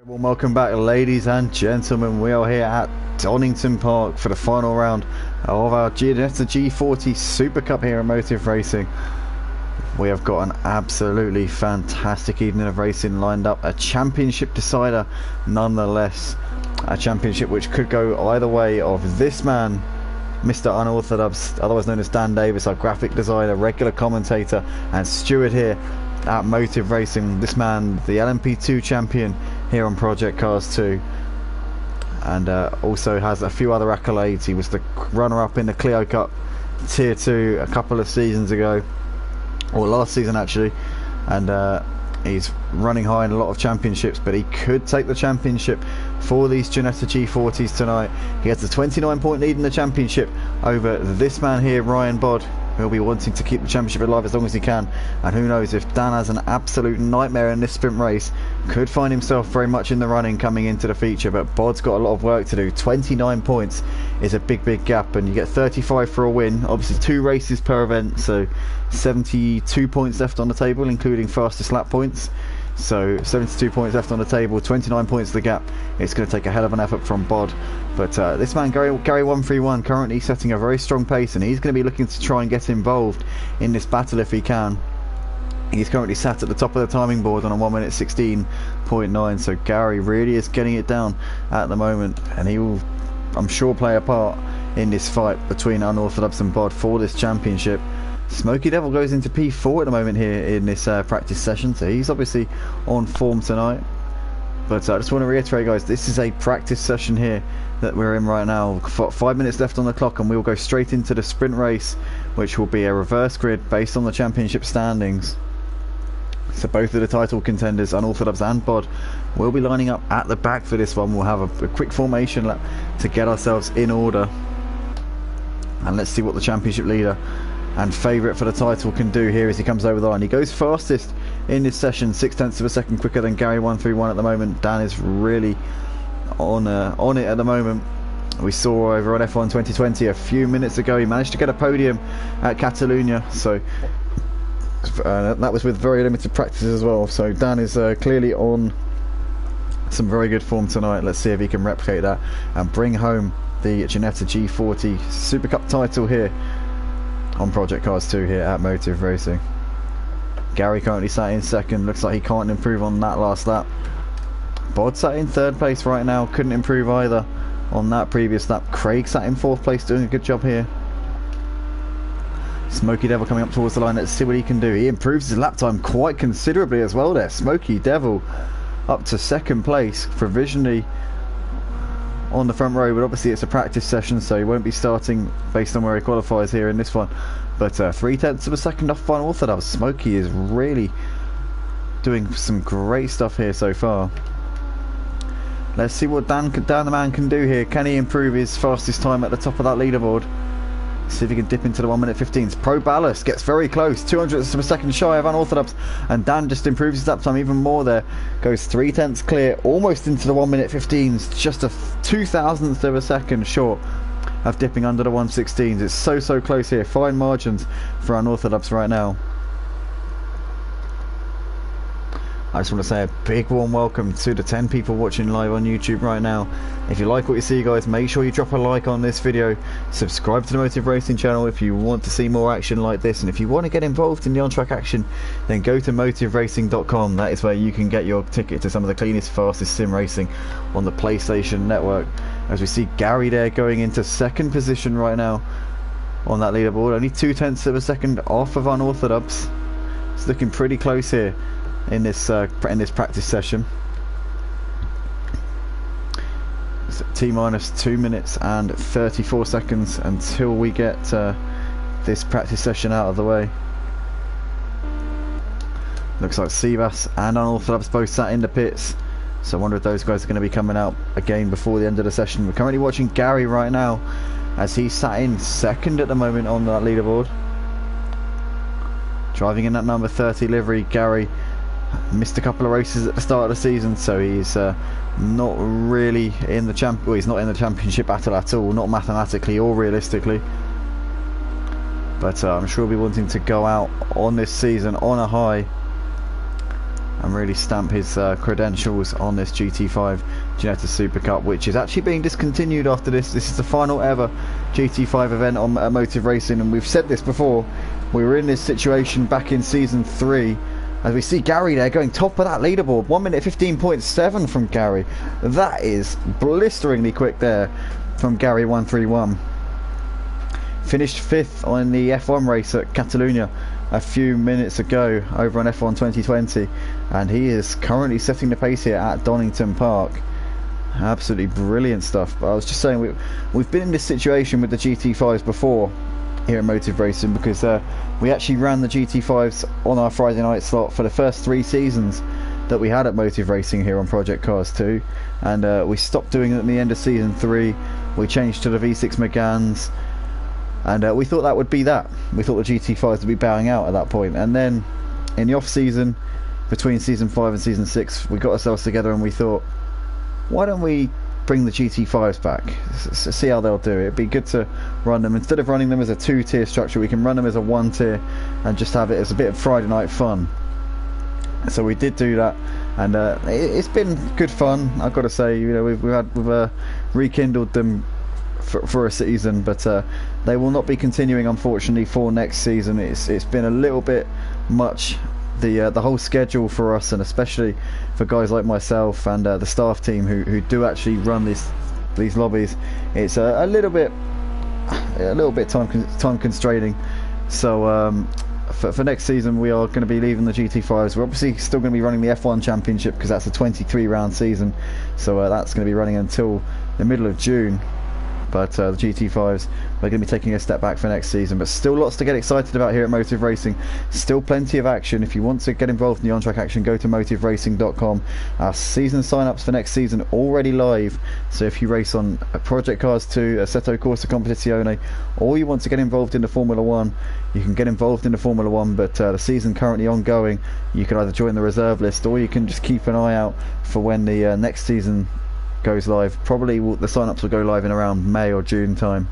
Well, welcome back, ladies and gentlemen. We are here at Donington Park for the final round of our Ginetta G40 Super Cup here at Motive Racing. We have got an absolutely fantastic evening of racing lined up. A championship decider, nonetheless. A championship which could go either way of this man, Mr. Unorthodox, otherwise known as Dan Davis, our graphic designer, regular commentator and steward here at Motive Racing. This man, the LMP2 champion here on Project Cars 2, and also has a few other accolades. He was the runner-up in the Clio Cup Tier 2 a couple of seasons ago, or last season actually, and he's running high in a lot of championships, but he could take the championship for these Ginetta G40s tonight. He has a 29-point lead in the championship over this man here, Ryan Bod. He'll be wanting to keep the championship alive as long as he can, and who knows, if Dan has an absolute nightmare in this sprint race, could find himself very much in the running coming into the feature. But Bod's got a lot of work to do. 29 points is a big gap, and you get 35 for a win. Obviously 2 races per event, so 72 points left on the table, including fastest lap points. So 72 points left on the table, 29 points the gap. It's going to take a hell of an effort from Bod. But this man, Gary 131, currently setting a very strong pace, and he's going to be looking to try and get involved in this battle if he can. He's currently sat at the top of the timing board on a 1 minute 16.9, so Gary really is getting it down at the moment, and he will, I'm sure, play a part in this fight between Unorthodox and Bod for this championship. Smoky Devil goes into P4 at the moment here in this practice session, so he's obviously on form tonight. But I just want to reiterate, guys, this is a practice session here that we're in right now. 5 minutes left on the clock, and we will go straight into the sprint race, which will be a reverse grid based on the championship standings. So both of the title contenders, Unorthodox and Bod, will be lining up at the back for this one. We'll have a quick formation lap to get ourselves in order, and let's see what the championship leader and favourite for the title can do here as he comes over the line. He goes fastest in this session, 0.6 of a second quicker than Gary 131 at the moment. Dan is really on it at the moment. We saw over on F1 2020 a few minutes ago he managed to get a podium at Catalonia, so that was with very limited practice as well. So Dan is clearly on some very good form tonight. Let's see if he can replicate that and bring home the Ginetta G40 Super Cup title here on Project Cars 2 here at Motive Racing. Gary currently sat in second. Looks like he can't improve on that last lap. Bod sat in third place right now. Couldn't improve either on that previous lap. Craig sat in fourth place, doing a good job here. Smoky Devil coming up towards the line. Let's see what he can do. He improves his lap time quite considerably as well there. Smoky Devil up to second place, provisionally on the front row, but obviously it's a practice session, so he won't be starting based on where he qualifies here in this one. But 0.3 of a second off Unorthodox. Smoky is really doing some great stuff here so far. Let's see what Dan the man can do here. Can he improve his fastest time at the top of that leaderboard? See if he can dip into the 1 minute 15s. Pro Ballast gets very close, 200ths of a second shy of Unorthodox, and Dan just improves his lap time even more there. Goes 0.3 clear, almost into the 1 minute 15s, just a 0.002 of a second short of dipping under the 116s. It's so close here. Fine margins for Unorthodox right now. I just want to say a big warm welcome to the 10 people watching live on YouTube right now. If you like what you see, guys, make sure you drop a like on this video. Subscribe to the Motive Racing channel if you want to see more action like this. And if you want to get involved in the on-track action, then go to motiveracing.com. That is where you can get your ticket to some of the cleanest, fastest sim racing on the PlayStation Network. As we see Gary there going into second position right now on that leaderboard. Only 0.2 of a second off of Unorthodox. It's looking pretty close here in this practice session. It's T-minus 2 minutes and 34 seconds until we get this practice session out of the way. Looks like Seabass and Unorthodox both sat in the pits, so I wonder if those guys are going to be coming out again before the end of the session. We're currently watching Gary right now as he sat in second at the moment on that leaderboard, driving in that number 30 livery. Gary missed a couple of races at the start of the season, so he's not really in the he's not in the championship battle at all, not mathematically or realistically. But I'm sure he'll be wanting to go out on this season on a high and really stamp his credentials on this GT5 Ginetta Super Cup, which is actually being discontinued after this. This is the final ever GT5 event on Motive Racing, and we've said this before. We were in this situation back in season 3, as we see Gary there going top of that leaderboard. 1 minute 15.7 from Gary. That is blisteringly quick there from Gary 131. Finished 5th on the F1 race at Catalonia a few minutes ago over on F1 2020, and he is currently setting the pace here at Donnington Park. Absolutely brilliant stuff. But I was just saying, we've been in this situation with the GT5s before here at Motive Racing, because we actually ran the GT5s on our Friday night slot for the first 3 seasons that we had at Motive Racing here on Project Cars 2, and we stopped doing it at the end of season 3. We changed to the V6 Megans, and we thought that would be that. We thought the GT5s would be bowing out at that point, and then in the off season between season 5 and season 6 we got ourselves together and we thought, why don't we bring the GT5s back, see how they'll do. It'd be good to run them, instead of running them as a 2-tier structure, we can run them as a 1-tier and just have it as a bit of Friday night fun. So we did do that, and it's been good fun, I've got to say. You know, we've rekindled them for a season, but they will not be continuing, unfortunately, for next season. It's been a little bit much, the whole schedule for us, and especially for guys like myself and the staff team who do actually run these lobbies. It's a little bit time constraining. So for next season we are going to be leaving the GT5s. We're obviously still going to be running the F1 Championship, because that's a 23 round season, so that's going to be running until the middle of June. But the GT5s, we're going to be taking a step back for next season, but still lots to get excited about here at Motive Racing. Still plenty of action. If you want to get involved in the on-track action, go to motiveracing.com. Our season sign-ups for next season already live, so if you race on Project Cars 2, Assetto Corsa Competizione, or you want to get involved in the Formula 1, you can get involved in the Formula 1, but the season currently ongoing. You can either join the reserve list, or you can just keep an eye out for when the next season goes live. Probably the sign-ups will go live in around May or June time,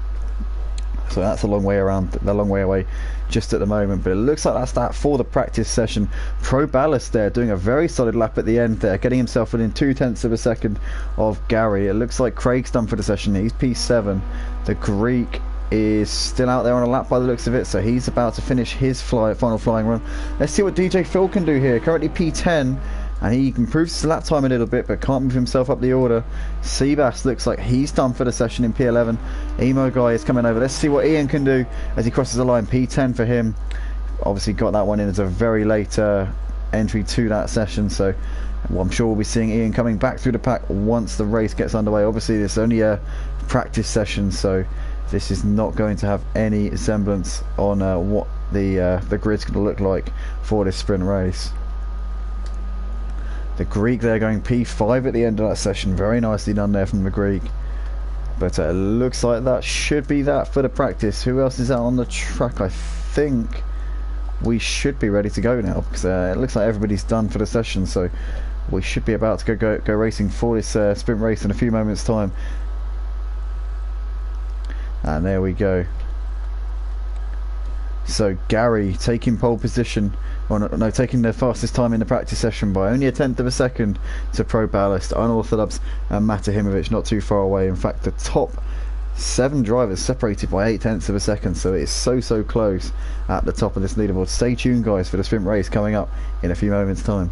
so that's a long way away just at the moment. But it looks like that's that for the practice session. Pro Ballast there doing a very solid lap at the end there, getting himself within 0.2 of a second of Gary. It looks like Craig's done for the session. He's P7. The Greek is still out there on a lap by the looks of it, so he's about to finish his final flying run. Let's see what DJ Phil can do here. Currently P10, and he improves his lap time a little bit, but can't move himself up the order. Seabass looks like he's done for the session in P11. Emo Guy is coming over. Let's see what Ian can do as he crosses the line. P10 for him. Obviously got that one in as a very late entry to that session, so I'm sure we'll be seeing Ian coming back through the pack once the race gets underway. Obviously this is only a practice session, so this is not going to have any semblance on what the grid's going to look like for this sprint race. The Greek there going P5 at the end of that session. Very nicely done there from the Greek. But it looks like that should be that for the practice. Who else is out on the track? I think we should be ready to go now, because it looks like everybody's done for the session. So we should be about to go racing for this sprint race in a few moments' time. And there we go. So Gary taking pole position, or no, taking the fastest time in the practice session by only 1/10 of a second to Pro Ballast, Unorthodox and Matahimovic not too far away. In fact, the top 7 drivers separated by 0.8 of a second, so it's so close at the top of this leaderboard. Stay tuned guys for the sprint race coming up in a few moments time.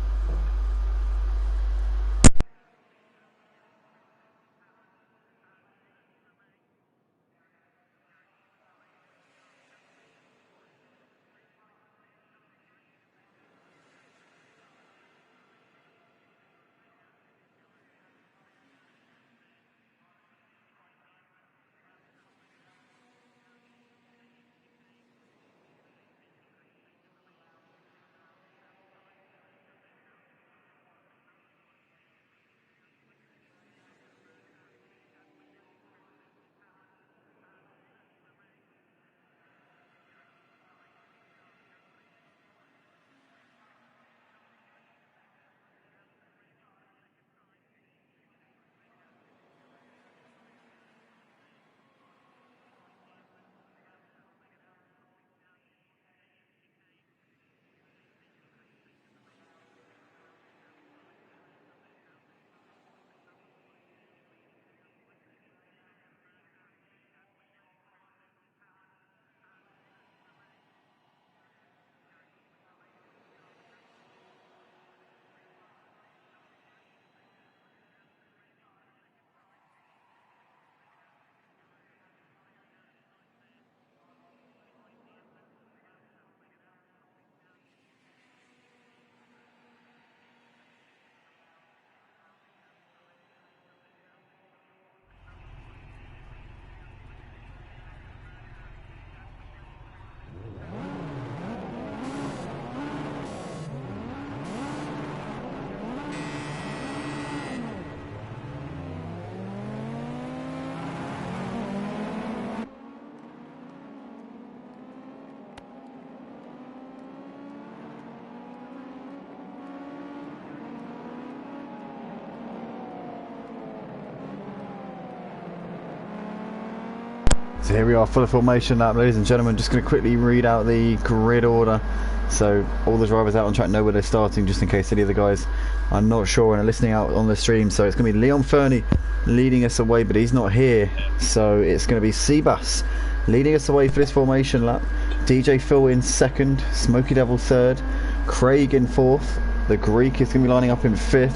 So here we are, full formation lap, ladies and gentlemen. Just going to quickly read out the grid order. So all the drivers out on track know where they're starting, just in case any of the guys are not sure and are listening out on the stream. So it's going to be Leon Fernie leading us away, but he's not here. So it's going to be Seabass leading us away for this formation lap. DJ Phil in second, Smoky Devil third, Craig in fourth. The Greek is going to be lining up in fifth,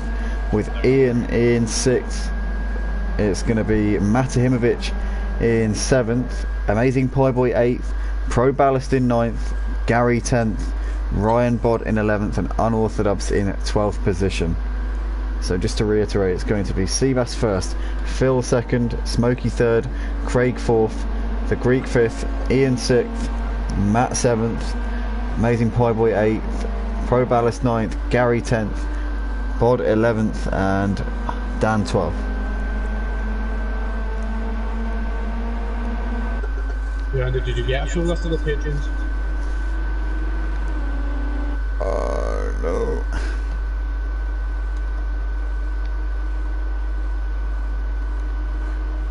with Ian in sixth. It's going to be Matahimovic in 7th, Amazing Pie Boy 8th, Pro Ballast in 9th, Gary 10th, Ryan Bod in 11th, and Unorthodox in 12th position. So just to reiterate, it's going to be Seabass first, Phil second, Smokey third, Craig 4th, the Greek 5th, Ian 6th, Matt 7th, Amazing Pie Boy 8th, Pro Ballast 9th, Gary 10th, Bod 11th, and Dan 12th. Yeah, did you get a full list of the patrons? No.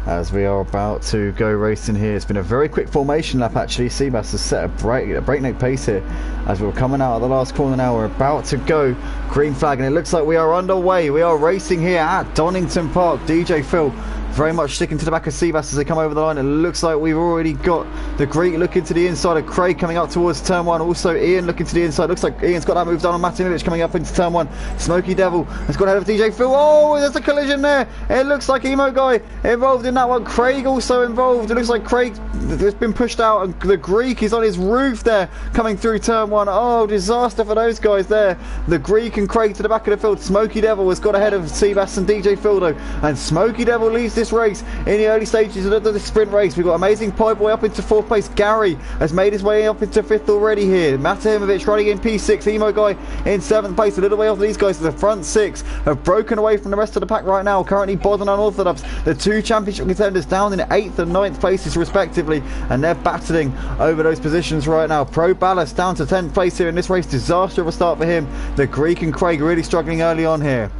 As we are about to go racing here, it's been a very quick formation lap actually. Seabass has set a breakneck pace here as we're coming out of the last corner now. We're about to go green flag, and it looks like we are underway. We are racing here at Donnington Park. DJ Phil very much sticking to the back of Seabass as they come over the line. It looks like we've already got the Greek looking to the inside of Craig coming up towards turn 1. Also Ian looking to the inside. Looks like Ian's got that move done on Matimovic coming up into turn 1. Smoky Devil has got ahead of DJ Phil. Oh, there's a collision there. It looks like Emo Guy involved in that one. Craig also involved. It looks like Craig has been pushed out, and the Greek is on his roof there coming through turn 1. Oh, disaster for those guys there. The Greek and Craig to the back of the field. Smoky Devil has got ahead of Seabass and DJ Phil though, and Smoky Devil leads this race in the early stages of the sprint race. We've got Amazing Pie Boy up into 4th place. Gary has made his way up into 5th already here. Matahimovic running in P6. Emo Guy in 7th place. A little way off these guys. The front 6 have broken away from the rest of the pack right now. Currently Bod and Unorthodox, the 2 championship contenders, down in 8th and 9th places respectively, and they're battling over those positions right now. Pro Ballast down to 10th place here in this race. Disaster of a start for him. The Greek and Craig really struggling early on here.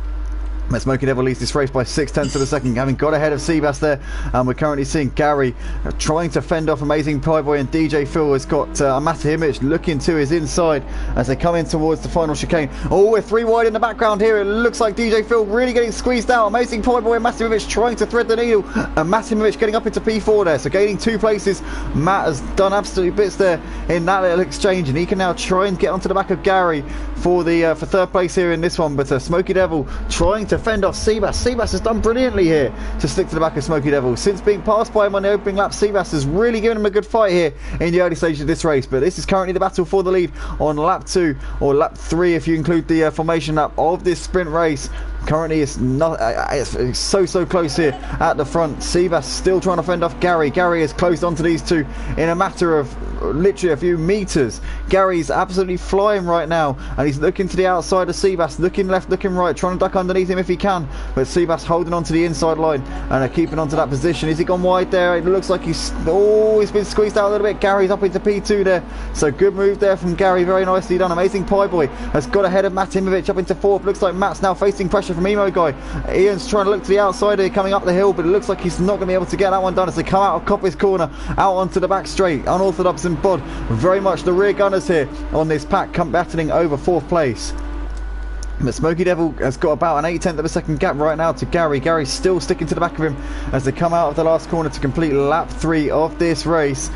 Smoky Devil leads this race by 6/10 of a second, having got ahead of Seabass there, and we're currently seeing Gary trying to fend off Amazing Pie Boy, and DJ Phil has got Matahimovic looking to his inside as they come in towards the final chicane. Oh, we're 3 wide in the background here. It looks like DJ Phil really getting squeezed out. Amazing Pie Boy and Matahimovic trying to thread the needle, and Matahimovic getting up into P4 there, so gaining 2 places. Matt has done absolutely bits there in that little exchange, and he can now try and get onto the back of Gary for the for 3rd place here in this one. But Smoky Devil trying to fend off Seabass. Seabass has done brilliantly here to stick to the back of Smoky Devil. Since being passed by him on the opening lap, Seabass has really given him a good fight here in the early stages of this race. But this is currently the battle for the lead on lap 2, or lap 3 if you include the formation lap of this sprint race. Currently it's not it's so close here at the front. Seabass still trying to fend off Gary. Gary has closed onto these two in a matter of literally a few meters. Gary's absolutely flying right now, and he's looking to the outside of Seabass, looking left, looking right, trying to duck underneath him if he can, but Seabass holding on to the inside line and keeping on to that position. Is he gone wide there? It looks like he's been squeezed out a little bit. Gary's up into P2 there, so good move there from Gary, very nicely done. Amazing Pie Boy has got ahead of Matahimovic up into 4th. Looks like Matt's now facing pressure from Emo Guy. Ian's trying to look to the outside here, coming up the hill, but it looks like he's not going to be able to get that one done as they come out of Coppice corner, out onto the back straight. Unorthodox and Bod, very much the rear gunners here on this pack, come battling over 4th place. But Smoky Devil has got about an 0.8 of a second gap right now to Gary. Gary's still sticking to the back of him as they come out of the last corner to complete lap 3 of this race.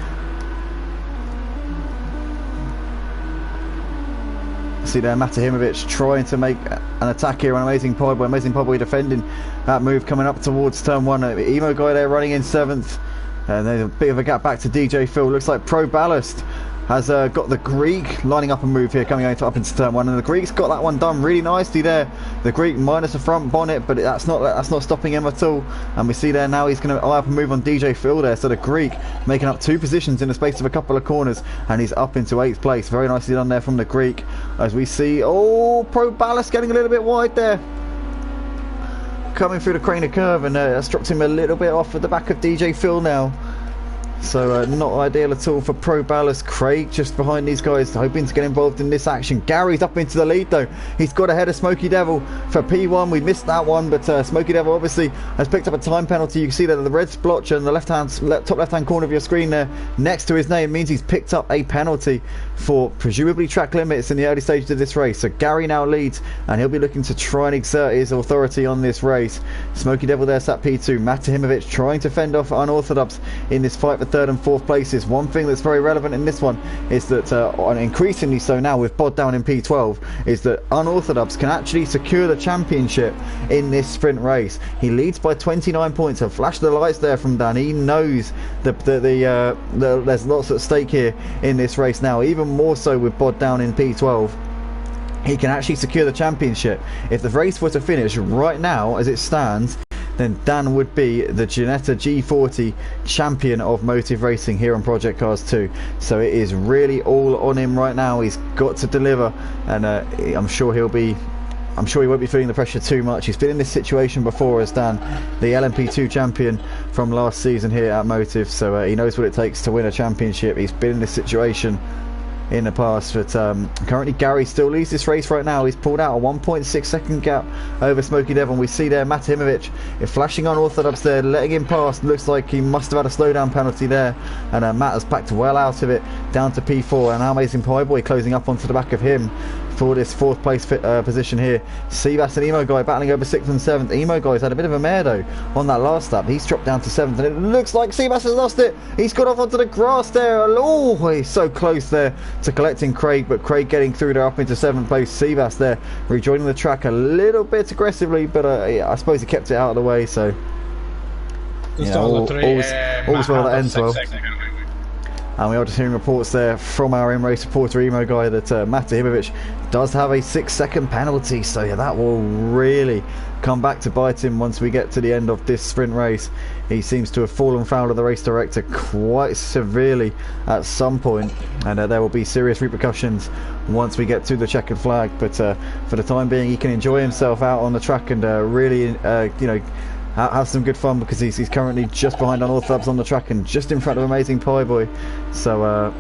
See there, Matahimovic trying to make an attack here on Amazing Pie Boy. Amazing Pie Boy defending that move coming up towards turn 1. Emo Guy there running in 7th. And there's a bit of a gap back to DJ Phil. Looks like Pro Ballast has got the Greek lining up a move here coming up into turn 1, and the Greek's got that one done really nicely there. The Greek minus the front bonnet, but that's not stopping him at all. And we see there now he's going to eye up a move on DJ Phil there. So the Greek making up 2 positions in the space of a couple of corners, and he's up into 8th place. Very nicely done there from the Greek. As we see, Pro Ballast getting a little bit wide there, coming through the Craner curve, and that's dropped him a little bit off at the back of DJ Phil now. So not ideal at all for Pro Ballast. Craig just behind these guys, hoping to get involved in this action. Gary's up into the lead though. He's got ahead of Smoky Devil for P1. We missed that one, but Smoky Devil obviously has picked up a time penalty. You can see that the red splotch on the top left-hand corner of your screen there next to his name means he's picked up a penalty for presumably track limits in the early stages of this race. So Gary now leads, and he'll be looking to try and exert his authority on this race. Smoky Devil there sat P2. Matahimovic trying to fend off Unorthodox in this fight for third and fourth places. One thing that's very relevant in this one is that, and increasingly so now with Bod down in P12, is that Unorthodox can actually secure the championship in this sprint race. He leads by 29 points. I've flashed the lights there from Dan. He knows there's lots at stake here in this race now, even more so with Bod down in P12. He can actually secure the championship. If the race were to finish right now as it stands, then Dan would be the Ginetta G40 champion of motive racing here on Project Cars 2. So it is really all on him right now. He's got to deliver, and I'm sure he won't be feeling the pressure too much. He's been in this situation before as Dan, the LMP2 champion from last season here at Motive, so he knows what it takes to win a championship. He's been in this situation in the past, but currently Gary still leads this race right now. He's pulled out a 1.6 second gap over Smoky Devil. We see there Matahimovic flashing Unorthodox there, letting him pass. Looks like he must have had a slowdown penalty there, and Matt has packed well out of it down to P4, and now Amazing Pie Boy closing up onto the back of him for this fourth place position here. Seabass and Emo Guy battling over 6th and 7th. Emo Guy's had a bit of a mare though on that last lap. He's dropped down to 7th, and it looks like Seabass has lost it. He's got off onto the grass there. Oh, he's so close there to collecting Craig, but Craig getting through there up into 7th place. Seabass there rejoining the track a little bit aggressively, but I suppose he kept it out of the way, so all's well that ends well. And we are just hearing reports there from our in-race reporter Emo Guy that Matahimovic does have a 6-second penalty, so yeah, that will really come back to bite him once we get to the end of this sprint race. He seems to have fallen foul of the race director quite severely at some point, and there will be serious repercussions once we get to the checkered flag, but for the time being he can enjoy himself out on the track and really have some good fun, because he's currently just behind Unorthodox on the track and just in front of Amazing Pie Boy. So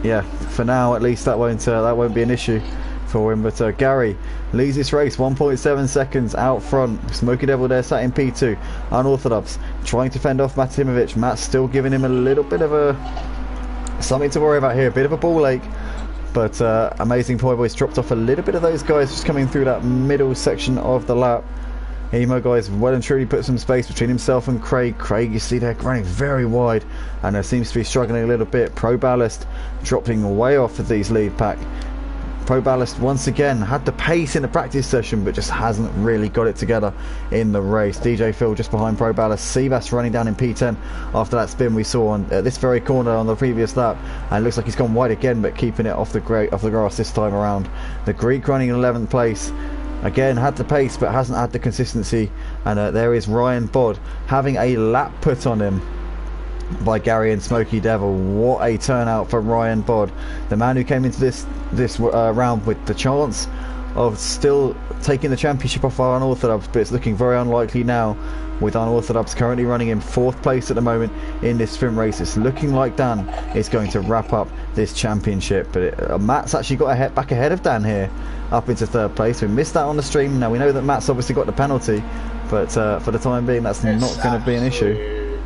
yeah, for now at least that won't be an issue for him. But Gary leads this race 1.7 seconds out front. Smoky Devil there sat in P2. Unorthodox trying to fend off Matahimovic. Matt's still giving him a little bit of something to worry about here, a bit of a ball ache. But Amazing Pie Boy's dropped off a little bit of those guys just coming through that middle section of the lap. Emo Guy's well and truly put some space between himself and Craig. Craig, you see there, running very wide, and seems to be struggling a little bit. Pro Ballast dropping way off of these lead pack. Pro Ballast once again had the pace in the practice session, but just hasn't really got it together in the race. DJ Phil just behind Pro Ballast. Seabass running down in P10 after that spin we saw on this very corner on the previous lap, and it looks like he's gone wide again, but keeping it off the grass this time around. The Greek running in 11th place. Again, had the pace but hasn't had the consistency, and there is Ryan Bod having a lap put on him by Gary and Smoky Devil. What a turnout for Ryan Bod, the man who came into this round with the chance of still taking the championship off our Unorthodox, but it's looking very unlikely now, with Unorthodox currently running in 4th place at the moment in this sprint race. It's looking like Dan is going to wrap up this championship, but Matt's actually got back ahead of Dan here, up into 3rd place. We missed that on the stream. Now we know that Matt's obviously got the penalty, but for the time being that's not going to be an issue.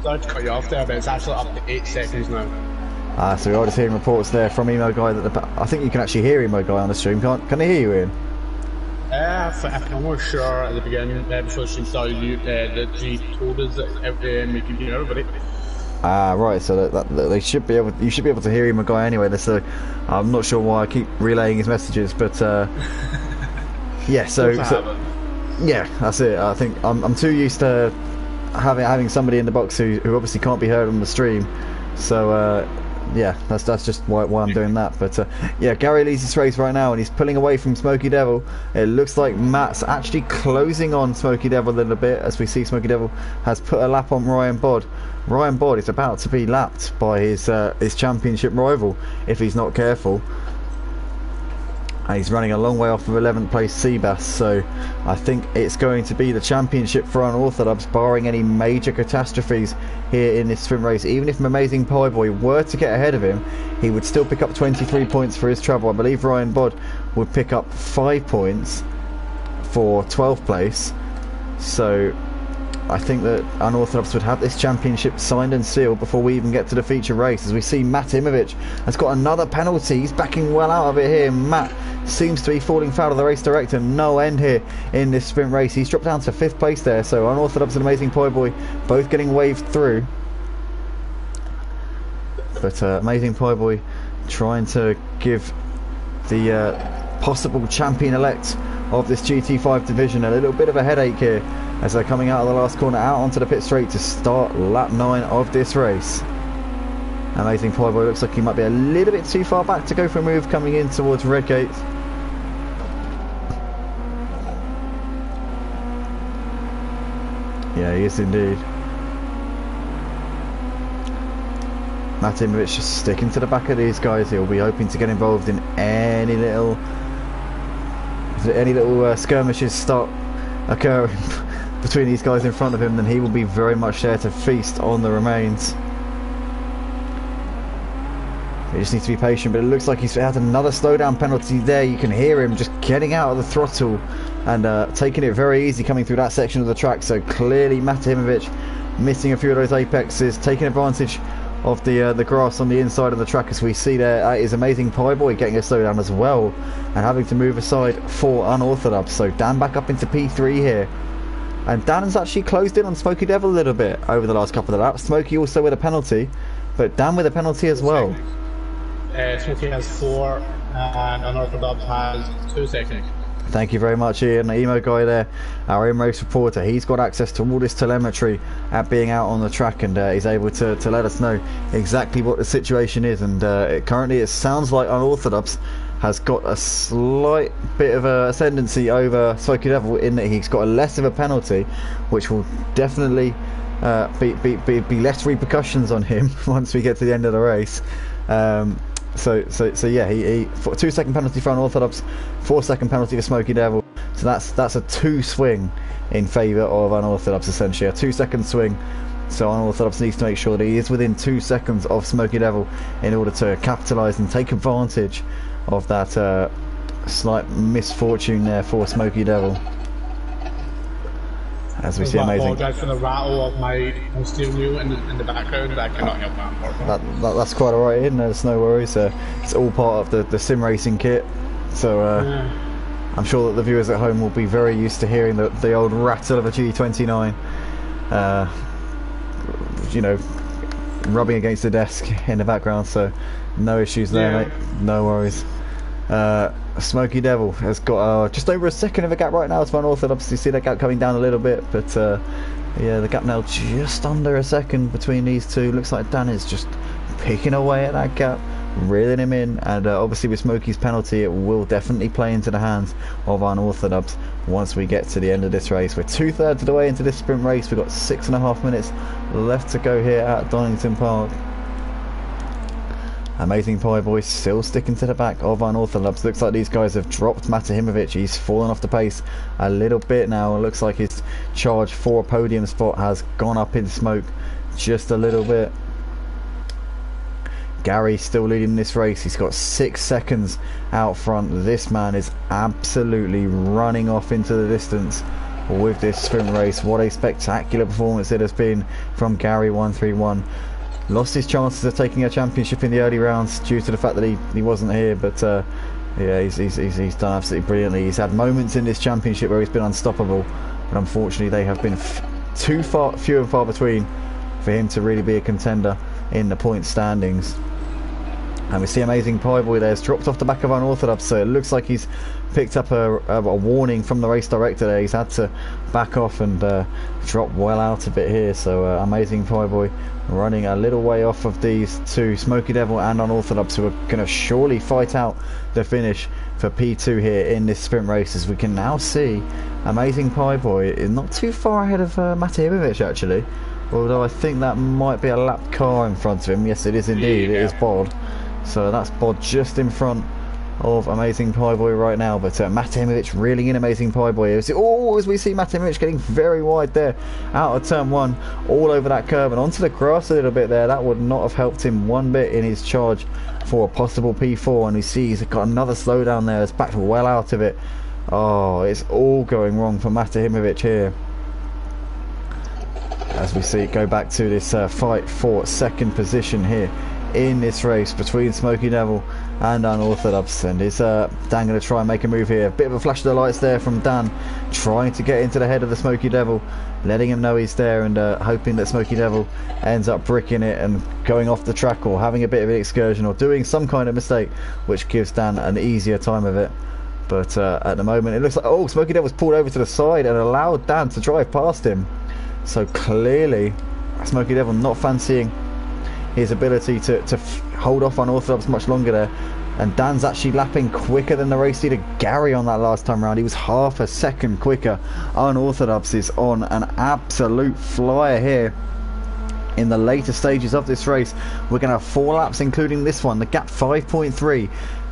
Sorry to cut you off there, but it's actually up to 8 seconds now. So we are just hearing reports there from Emo Guy that I think you can actually hear Emo Guy on the stream. Can I hear you, Ian? I'm not sure at the beginning, before she started that she told us that we could hear everybody. Right, so that they should be able. You should be able to hear Emo Guy anyway. So I'm not sure why I keep relaying his messages, but yeah. So yeah, that's it. I think I'm too used to having somebody in the box who obviously can't be heard on the stream. So yeah, that's just why I'm doing that. But yeah, Gary leads this race right now, and he's pulling away from Smoky Devil. It looks like Matt's actually closing on Smoky Devil a little bit, as we see Smoky Devil has put a lap on Ryan Bod. Ryan Bod is about to be lapped by his championship rival if he's not careful. And he's running a long way off of 11th place Seabass, so I think it's going to be the championship for Unorthodox, barring any major catastrophes here in this swim race. Even if Amazing Pie Boy were to get ahead of him, he would still pick up 23 points for his trouble. I believe Ryan Bod would pick up 5 points for 12th place, so I think that Unorthodox would have this championship signed and sealed before we even get to the feature race. As we see Matimovic has got another penalty. He's backing well out of it here. Matt seems to be falling foul of the race director. No end here in this sprint race. He's dropped down to 5th place there. So Unorthodox and Amazing Pie Boy both getting waved through. But Amazing Pie Boy trying to give the possible champion-elect of this GT5 division a little bit of a headache here, as they're coming out of the last corner out onto the pit straight to start lap 9 of this race. Amazing Pie Boy looks like he might be a little bit too far back to go for a move coming in towards Redgate. Yeah, he is indeed. Matimovic just sticking to the back of these guys. He'll be hoping to get involved in any little skirmishes start occurring between these guys in front of him, then he will be very much there to feast on the remains. He just needs to be patient, but it looks like he's had another slowdown penalty there. You can hear him just getting out of the throttle and taking it very easy coming through that section of the track. So clearly Matimovic missing a few of those apexes, taking advantage of the grass on the inside of the track. As we see there is Amazing Pie Boy getting a slowdown as well and having to move aside for Unorthodox. So Dan back up into P3 here, and Dan has actually closed in on Smokey Devil a little bit over the last couple of laps. Smokey also with a penalty, but Dan with a penalty as well. Smokey has 4 and Unorthodox has 2 seconds. Thank you very much, Ian, the emo guy there, our in-race reporter. He's got access to all this telemetry at being out on the track, and he's able to let us know exactly what the situation is. And currently it sounds like Unorthodox has got a slight bit of a ascendancy over Smokey Devil, in that he's got a less of a penalty, which will definitely be less repercussions on him once we get to the end of the race. So yeah, he 2-second penalty for Unorthodox, 4-second penalty for Smokey Devil. So that's a 2 swing in favour of Unorthodox, essentially a 2-second swing. So Unorthodox needs to make sure that he is within 2 seconds of Smokey Devil in order to capitalise and take advantage of that slight misfortune there for Smokey Devil. As we see, amazing. I apologise for the rattle of my steering wheel in the background. I cannot help that. That's quite alright, isn't it? There's no worries. It's all part of the sim racing kit. So I'm sure that the viewers at home will be very used to hearing the old rattle of a G29. You know, rubbing against the desk in the background. So no issues there, mate. No worries. Smokey Devil has got just over a second of a gap right now to Unorthodox. You see that gap coming down a little bit, but yeah, the gap now just under a second between these two. Looks like Dan is just picking away at that gap, reeling him in, and obviously with Smokey's penalty it will definitely play into the hands of Unorthodox once we get to the end of this race. We're 2/3 of the way into this sprint race. We've got 6.5 minutes left to go here at Donnington Park. Amazing Pie Boy still sticking to the back of Unorthodox. Looks like these guys have dropped Matimovic. He's fallen off the pace a little bit now. It looks like his charge for a podium spot has gone up in smoke just a little bit. Gary still leading this race. He's got 6 seconds out front. This man is absolutely running off into the distance with this sprint race. What a spectacular performance it has been from Gary 131. Lost his chances of taking a championship in the early rounds due to the fact that he wasn't here, but yeah, he's done absolutely brilliantly. He's had moments in this championship where he's been unstoppable, but unfortunately they have been few and far between for him to really be a contender in the point standings. And we see Amazing Pie Boy there has dropped off the back of Unorthodox, so it looks like he's picked up a warning from the race director there. He's had to back off and drop well out a bit here. So Amazing Pie Boy running a little way off of these two, Smokey Devil and Unorthodox, who are going to surely fight out the finish for P2 here in this sprint race. As we can now see Amazing Pie Boy is not too far ahead of Matimovic actually, although I think that might be a lap car in front of him. Yes, it is indeed. It is Bod. So that's Bod just in front of Amazing Pie Boy right now, but Matimovic reeling in Amazing Pie Boy. As we see Matimovic getting very wide there, out of turn one, all over that curb and onto the grass a little bit there. That would not have helped him one bit in his charge for a possible P4, and we see he's got another slowdown there. It's backed well out of it. Oh, it's all going wrong for Matimovic here. As we see it go back to this fight for second position here in this race between Smoky Devil and Unorthodox. And is Dan going to try and make a move here? A bit of a flash of the lights there from Dan, trying to get into the head of the Smoky Devil, letting him know he's there, and hoping that Smoky Devil ends up bricking it and going off the track, or having a bit of an excursion, or doing some kind of mistake which gives Dan an easier time of it. But at the moment it looks like, oh, Smoky Devil's pulled over to the side and allowed Dan to drive past him. So clearly Smoky Devil not fancying his ability to hold off Unorthodox much longer there. And Dan's actually lapping quicker than the race leader Gary on that last time round. He was half a second quicker. Unorthodox is on an absolute flyer here in the later stages of this race. We're going to have 4 laps including this one. The gap 5.3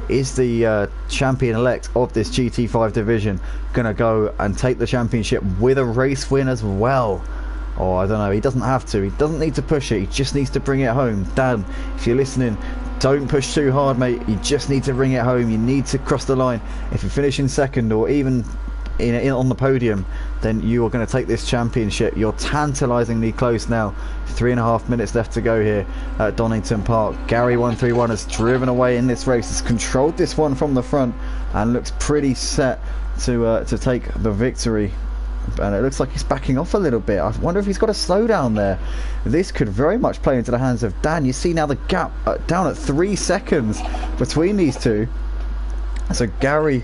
is the champion-elect of this GT5 division going to go and take the championship with a race win as well. Oh, I don't know, he doesn't have to, he doesn't need to push it, he just needs to bring it home. Dan, if you're listening, don't push too hard, mate. You just need to bring it home. You need to cross the line. If you finish in second, or even on the podium, then you are going to take this championship. You're tantalisingly close now. 3.5 minutes left to go here at Donnington Park. Gary 131 has driven away in this race, has controlled this one from the front, and looks pretty set to take the victory. And it looks like he's backing off a little bit. I wonder if he's got a slowdown there. This could very much play into the hands of Dan. You see now the gap down at 3 seconds between these two. So Gary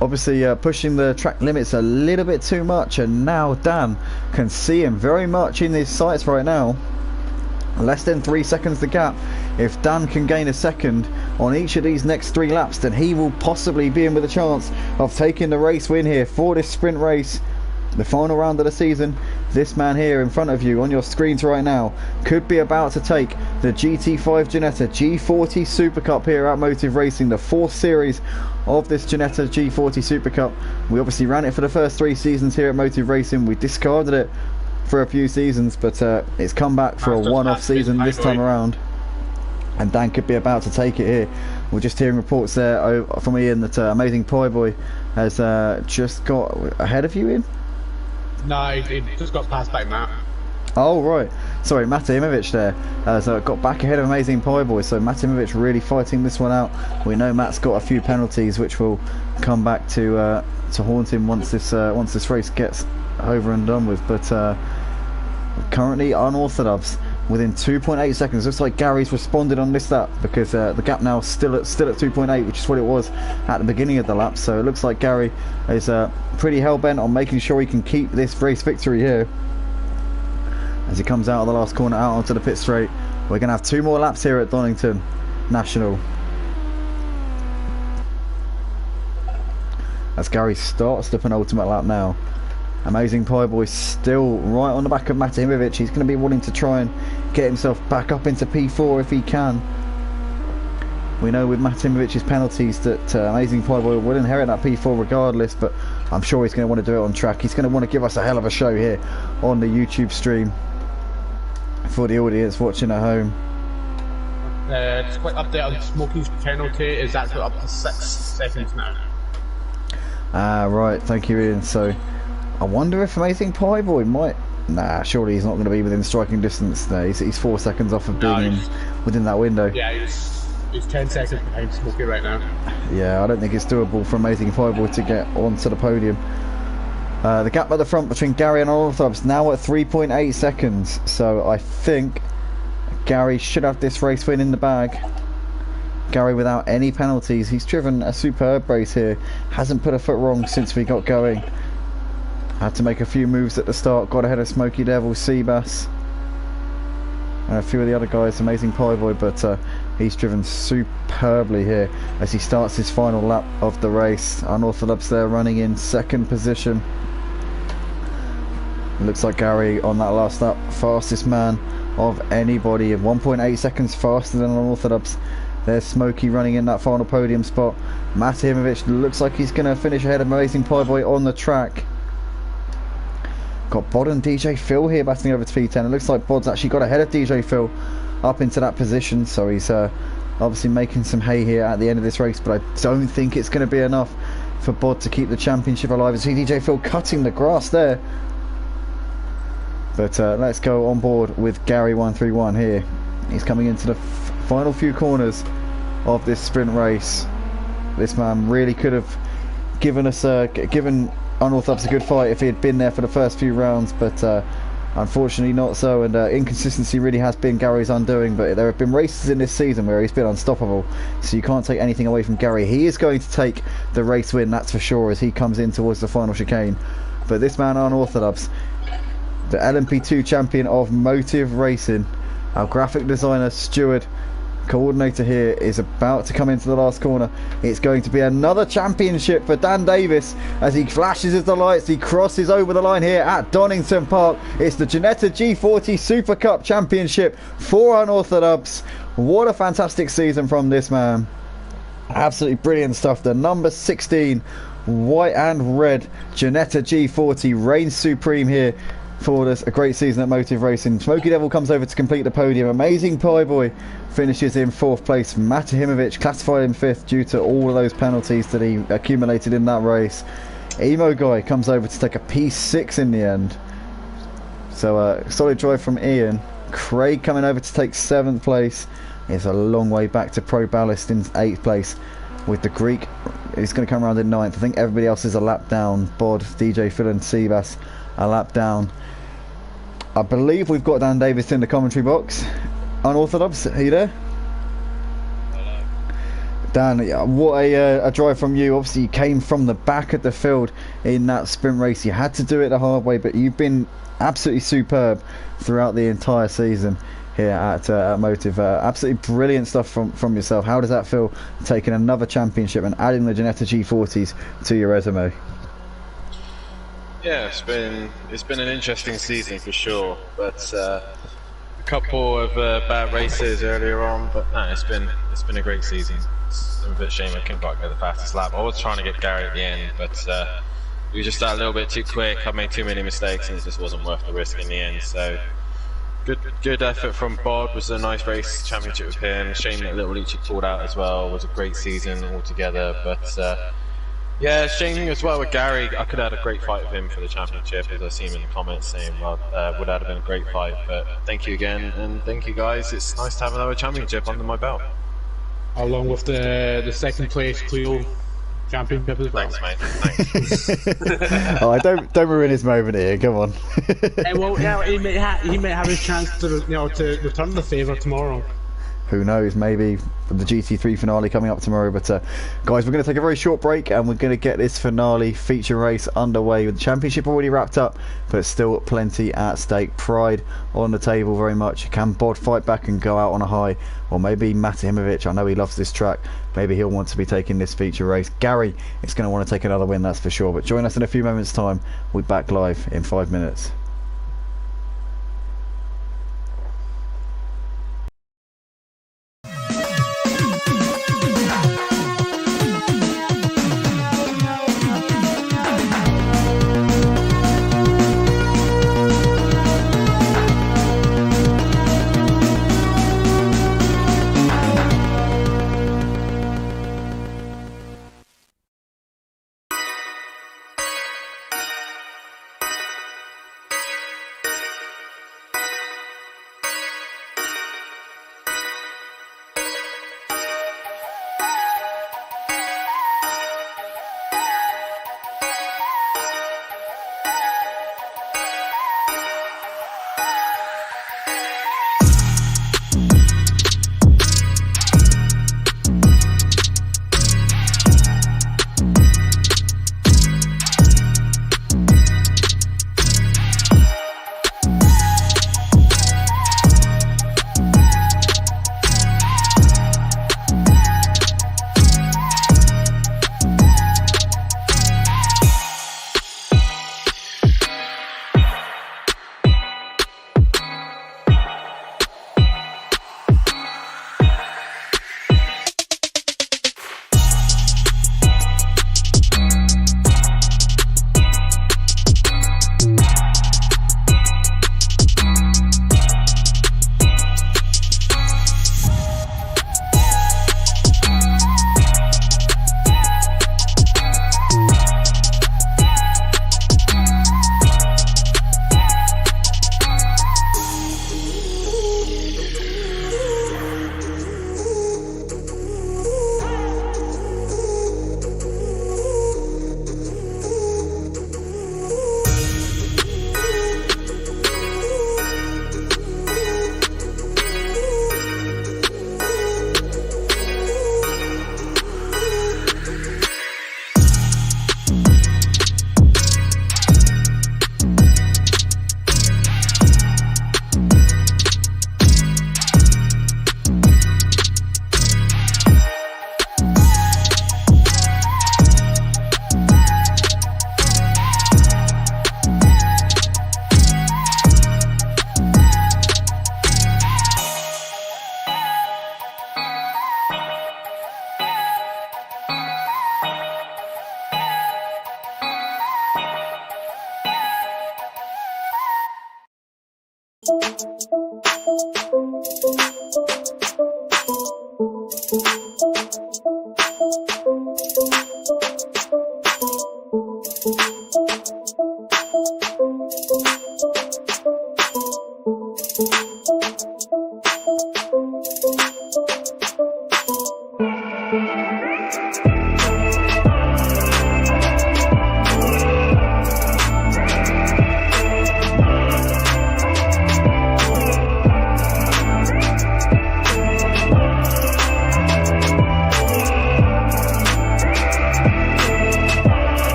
obviously pushing the track limits a little bit too much, and now Dan can see him very much in his sights right now. Less than 3 seconds the gap. If Dan can gain a second on each of these next 3 laps, then he will possibly be in with a chance of taking the race win here for this sprint race. The final round of the season. This man here in front of you on your screens right now could be about to take the GT5 Ginetta G40 Super Cup here at Motive Racing, the 4th series of this Ginetta G40 Super Cup. We obviously ran it for the first 3 seasons here at Motive Racing. We discarded it for a few seasons, but it's come back for a one-off season this time around, and Dan could be about to take it here. We're just hearing reports there from Ian that Amazing Pie Boy has just got ahead of you, Ian. No, he just got past back Matt. Oh right, sorry, Matimovic there. So it got back ahead of Amazing Pie Boy. So Matimovic really fighting this one out. We know Matt's got a few penalties which will come back to haunt him once this race gets over and done with. But currently Unorthodox within 2.8 seconds. Looks like Gary's responded on this lap, because the gap now still at 2.8, which is what it was at the beginning of the lap. So it looks like Gary is pretty hell-bent on making sure he can keep this race victory here. As he comes out of the last corner out onto the pit straight. We're going to have 2 more laps here at Donnington National. As Gary starts the penultimate lap now. Amazing Pie Boy still right on the back of Matimovic. He's going to be wanting to try and get himself back up into P4 if he can. We know with Matimovic's penalties that Amazing Pie Boy will inherit that P4 regardless, but I'm sure he's going to want to do it on track. He's going to want to give us a hell of a show here on the YouTube stream for the audience watching at home. Just a quick update on Smokey's penalty is actually up to 6 seconds now. Ah, right, thank you, Ian. So I wonder if Amazing Pie Boy might... Nah, surely he's not going to be within striking distance there. He's 4 seconds off of being within that window. Yeah, he's 10 seconds behind Smokey right now. Yeah, I don't think it's doable for Amazing Pie Boy to get onto the podium. The gap at the front between Gary and Unorthodox now at 3.8 seconds. So I think Gary should have this race win in the bag. Gary without any penalties. He's driven a superb race here. Hasn't put a foot wrong since we got going. Had to make a few moves at the start. Got ahead of Smoky Devil, Seabass, and a few of the other guys. Amazing Pie Boy, but he's driven superbly here as he starts his final lap of the race. Unorthodox there running in second position. It looks like Gary on that last lap, fastest man of anybody, 1.8 seconds faster than Unorthodox. There's Smokey running in that final podium spot. Matihimovic looks like he's going to finish ahead of Amazing Pie Boy on the track. Got Bod and DJ Phil here battling over to P10. It looks like Bod's actually got ahead of DJ Phil up into that position, so he's obviously making some hay here at the end of this race, but I don't think it's going to be enough for Bod to keep the championship alive. I see DJ Phil cutting the grass there. But let's go on board with Gary 131 here. He's coming into the final few corners of this sprint race. This man really could have given us given Unorthodox a good fight if he had been there for the first few rounds, but unfortunately not so, and inconsistency really has been Gary's undoing. But there have been races in this season where he's been unstoppable, so you can't take anything away from Gary. He is going to take the race win, that's for sure, as he comes in towards the final chicane. But this man Unorthodox, the LMP2 champion of Motive Racing, our graphic designer, steward, coordinator here, is about to come into the last corner. It's going to be another championship for Dan Davis as he flashes his lights. He crosses over the line here at Donnington Park. It's the Ginetta G40 Super Cup Championship for Unorthodox. What a fantastic season from this man. Absolutely brilliant stuff. The number 16 white and red Ginetta G40 reigns supreme here for us. A great season at Motive Racing. Smoky Devil comes over to complete the podium. Amazing Pie Boy finishes in 4th place. Matihimovic classified in 5th due to all of those penalties that he accumulated in that race. Emo Guy comes over to take a P6 in the end. So solid drive from Ian. Craig coming over to take 7th place. It's a long way back to Pro Ballast in 8th place, with the Greek he's going to come around in 9th. I think everybody else is a lap down. Bod, DJ Phil and Seabass a lap down. I believe we've got Dan Davis in the commentary box. Unorthodox, are you there? Hello. Dan, what a drive from you. Obviously you came from the back of the field in that sprint race. You had to do it the hard way, but you've been absolutely superb throughout the entire season here at Motive. Absolutely brilliant stuff from yourself. How does that feel, taking another championship and adding the Ginetta G40s to your resume? Yeah, it's been an interesting season for sure, but a couple of bad races earlier on. But no, it's been a great season. It's a bit shame I couldn't quite go the fastest lap. I was trying to get Gary at the end, but we were just a little bit too quick. I made too many mistakes, and it just wasn't worth the risk in the end. So good effort from Bod. It was a nice race championship with him. Shame that Little Leachy pulled out as well. It was a great season altogether, but. Yeah, shame as well with Gary. I could have had a great fight with him for the championship, as I see him in the comments saying, well, would have been a great fight. But thank you again, and thank you guys. It's nice to have another championship under my belt. Along with the second place Clio championship as well. Thanks, mate. Thanks. Oh, don't ruin his moment here. Come on. Well, yeah, he may have his chance to to return the favour tomorrow. Who knows, maybe the GT3 finale coming up tomorrow. But guys, we're going to take a very short break and we're going to get this finale feature race underway, with the championship already wrapped up, but still plenty at stake. Pride on the table very much. Can Bod fight back and go out on a high? Or maybe Matihimovic, I know he loves this track, maybe he'll want to be taking this feature race. Gary is going to want to take another win, that's for sure. But join us in a few moments time. We'll be back live in 5 minutes.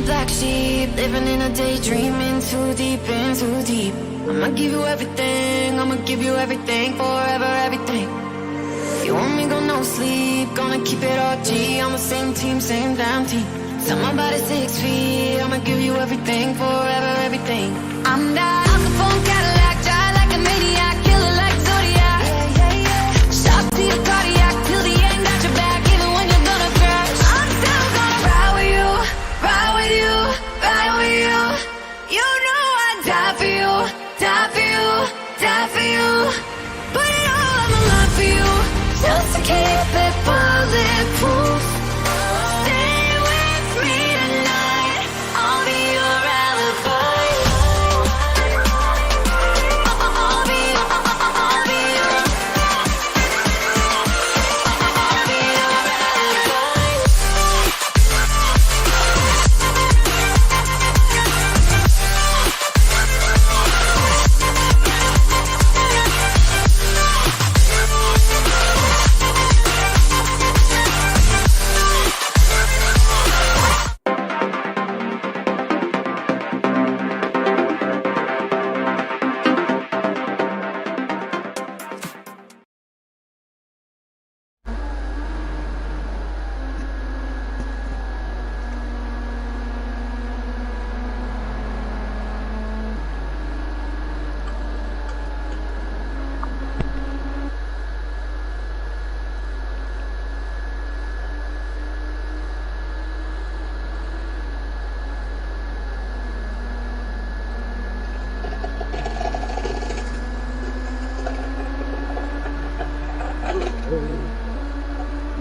black sheep, living in a daydream, in too deep, in too deep. I'ma give you everything, I'ma give you everything, forever everything. You want me, go no sleep, gonna keep it all G, on the same team, same damn team. Set my body 6 feet, I'ma give you everything, forever everything. I'm that Alcapone Cadillac, drive like a maniac, killer like Zodiac. Shots to your cardiac, till the end, got your back, even when you're gonna crash. I'm still gonna ride with you, ride with you, ride with you. You know I'd die for you, die for you, die for you. Put it all on the line for you, just to keep it bulletproof. Stay with me tonight, I'll be your alibi. I'll be your alibi.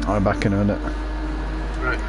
I'm back in a minute. Right.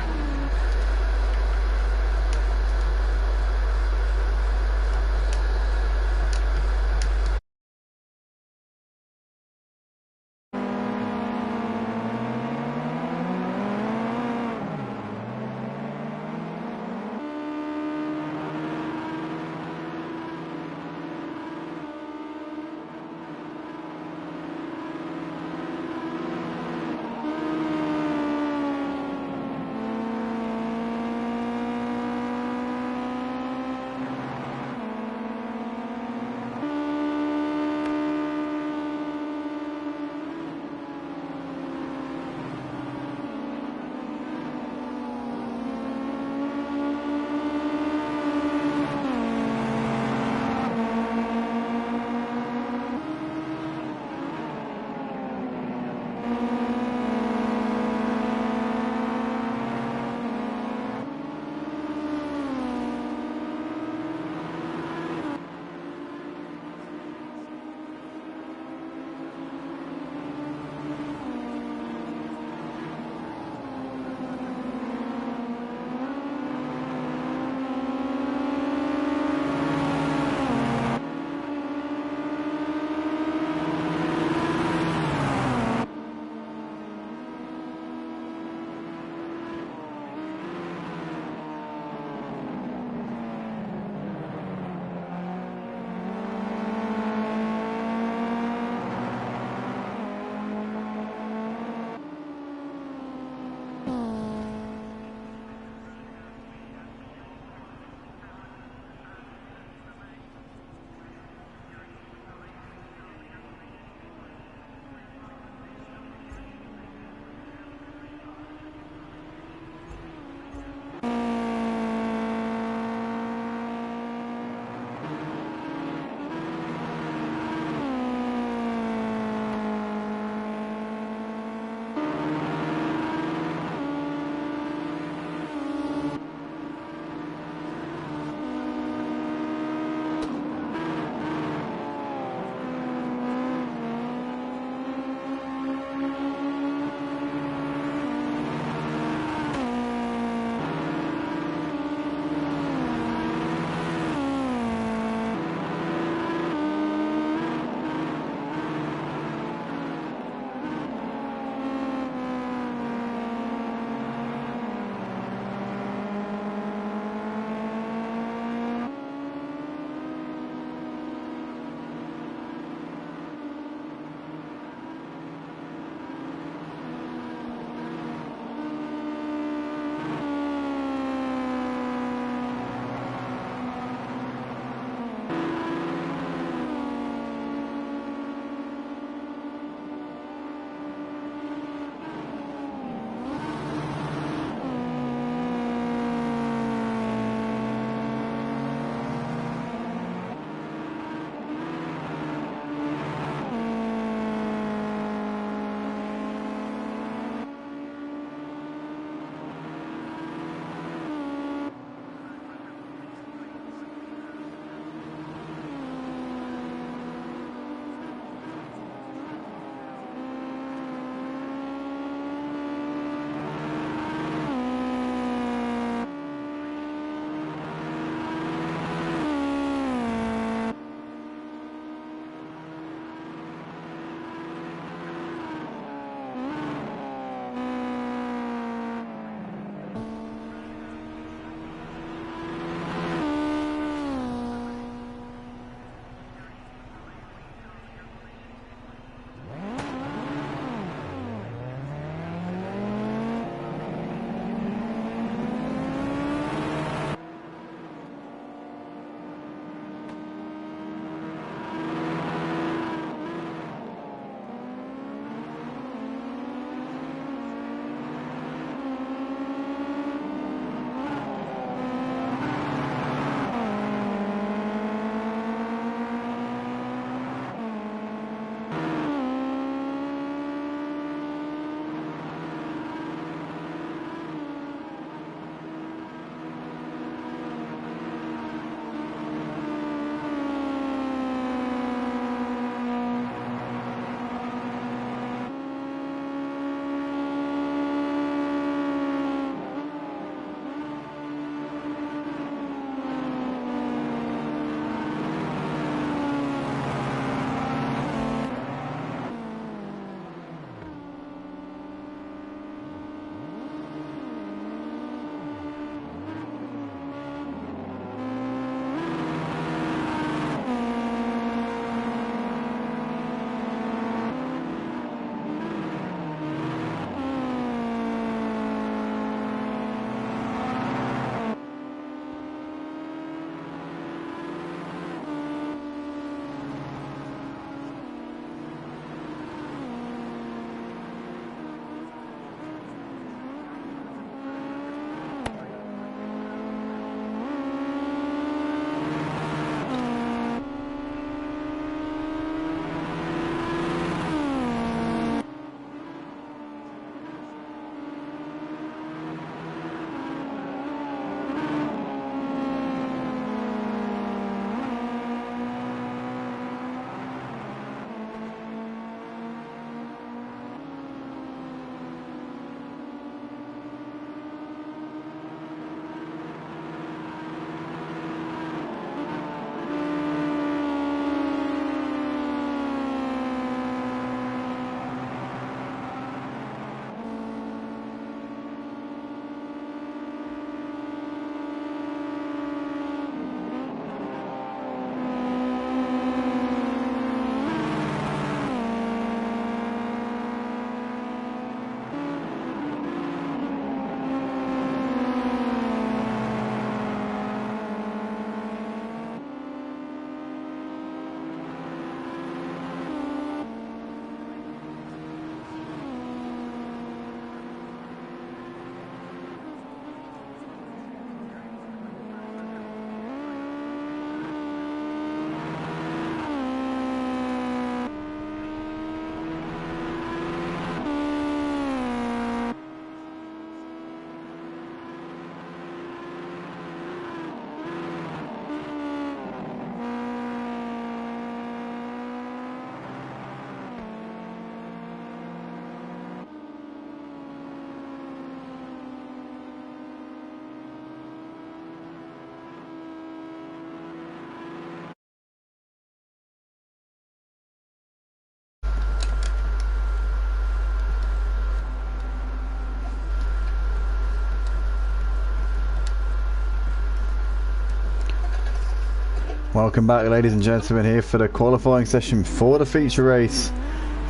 Welcome back, ladies and gentlemen, here for the qualifying session for the feature race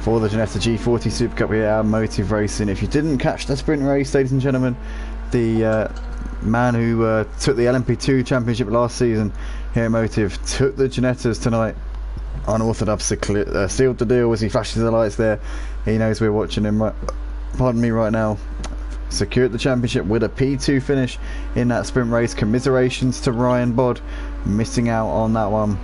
for the Ginetta G40 Super Cup here at Motive Racing. If you didn't catch the sprint race, ladies and gentlemen, the man who took the LMP2 championship last season here at Motive took the Ginettas tonight. Unorthodox sealed the deal as he flashes the lights there. He knows we're watching him right now. Secured the championship with a P2 finish in that sprint race. Commiserations to Ryan Bod, missing out on that one.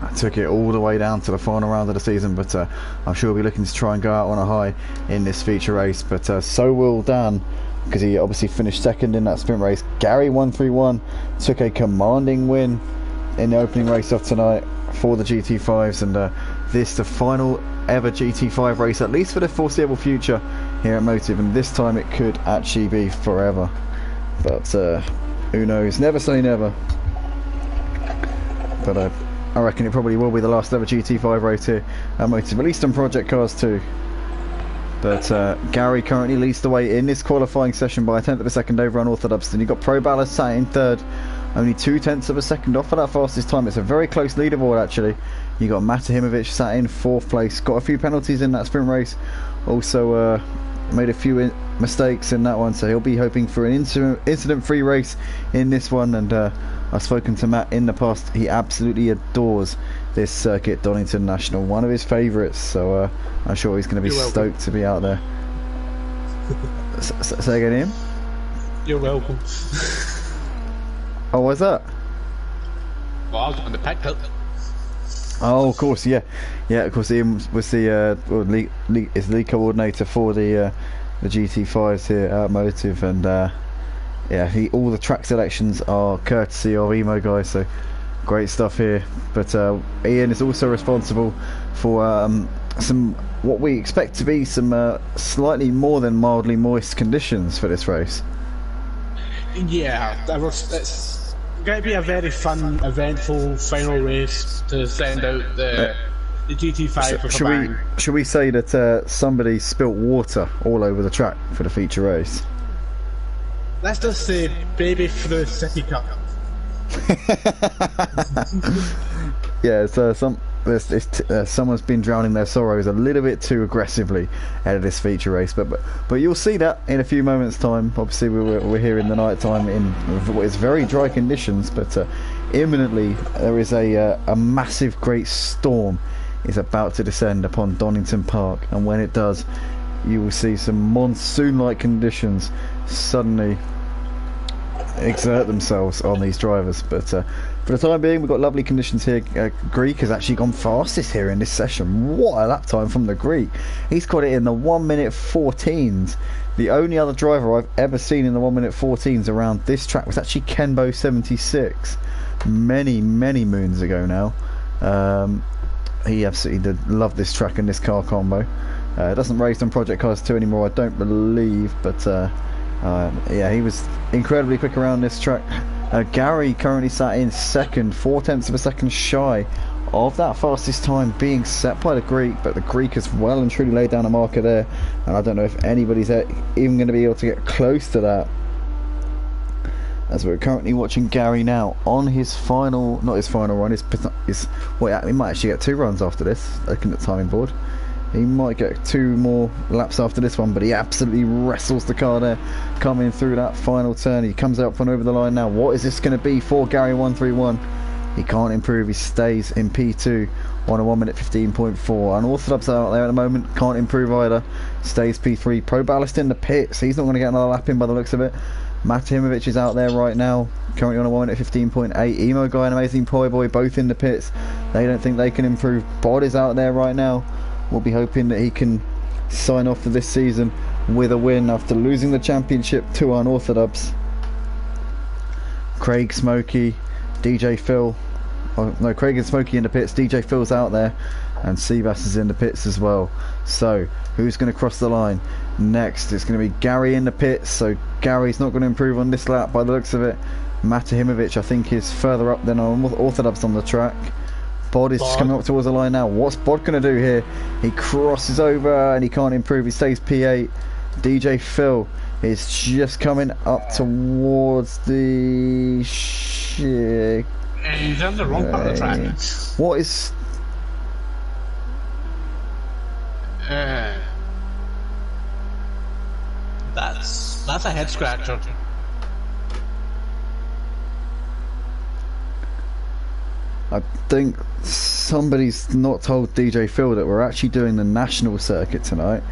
I took it all the way down to the final round of the season, but I'm sure we'll be looking to try and go out on a high in this feature race. But so will Dan, because he obviously finished second in that sprint race. Gary131 took a commanding win in the opening race of tonight for the GT5s, and this the final ever GT5 race, at least for the foreseeable future here at Motive, and this time it could actually be forever, but who knows, never say never. But I reckon it probably will be the last ever GT5 race here at Motive, at least on Project Cars 2. But Gary currently leads the way in this qualifying session by a tenth of a second over Unorthodox. Then you've got Pro Ballast sat in third, only 2/10 of a second off for that fastest time. It's a very close leaderboard actually. You got Matahimovic sat in fourth place, got a few penalties in that sprint race, also made a few mistakes in that one, so he'll be hoping for an incident-free race in this one. And I've spoken to Matt in the past, he absolutely adores this circuit, Donnington National, one of his favourites, so I'm sure he's going to be stoked to be out there. Say again, Ian? You're welcome. Oh, what's that? Well, I was on the pit. Oh, of course, yeah, of course. Ian was the lead coordinator for the GT5s here at Motive, and yeah, all the track selections are courtesy of Emo guys, so great stuff here. But Ian is also responsible for some what we expect to be some slightly more than mildly moist conditions for this race. Yeah, it's going to be a very fun, eventful final race to send out the GT5 for Kabang. Should we say that somebody spilt water all over the track for the feature race? Let's just say baby through City Cup. Yeah, so someone's been drowning their sorrows a little bit too aggressively out of this feature race, but you'll see that in a few moments' time. Obviously, we're here in the night time in what is very dry conditions, but imminently there is a massive, great storm is about to descend upon Donnington Park, and when it does, you will see some monsoon-like conditions suddenly exert themselves on these drivers. But for the time being, we've got lovely conditions here. Greek has actually gone fastest here in this session. What a lap time from the Greek. He's got it in the 1:14s. The only other driver I've ever seen in the 1:14s around this track was actually Kenbo76 many moons ago now. He absolutely did love this track and this car combo. It doesn't race on Project Cars 2 anymore, I don't believe, but yeah, he was incredibly quick around this track. Gary currently sat in second, 4/10 of a second shy of that fastest time being set by the Greek, but the Greek has well and truly laid down a marker there, and I don't know if anybody's even going to be able to get close to that. As we're currently watching Gary now on his final, not his final run, well, he might actually get 2 runs after this, looking at the timing board. He might get 2 more laps after this one, but he absolutely wrestles the car there, coming through that final turn. He comes out from over the line now. What is this going to be for Gary131? He can't improve. He stays in P2 on a 1:15.4. Unorthodox out there at the moment, can't improve either. Stays P3. Pro Ballast in the pits. He's not going to get another lap in by the looks of it. Matahimovic is out there right now, currently on a 1:15.8. Emo Guy and Amazing Poi Boy both in the pits. They don't think they can improve. Bod is out there right now. We'll be hoping that he can sign off for this season with a win after losing the championship to Unorthodox. Craig, Smokey, DJ Phil. Oh, no, Craig and Smokey in the pits. DJ Phil's out there, and Seabass is in the pits as well. So, who's going to cross the line next? It's going to be Gary in the pits. So, Gary's not going to improve on this lap by the looks of it. Matahimovic, I think, is further up than Unorthodox on the track. Bod is just coming up towards the line now. What's Bod going to do here? He crosses over and he can't improve. He stays P8. DJ Phil is just coming up towards the He's on the wrong part of the track. What is... That's a head scratcher. I think somebody's not told DJ Phil that we're actually doing the national circuit tonight.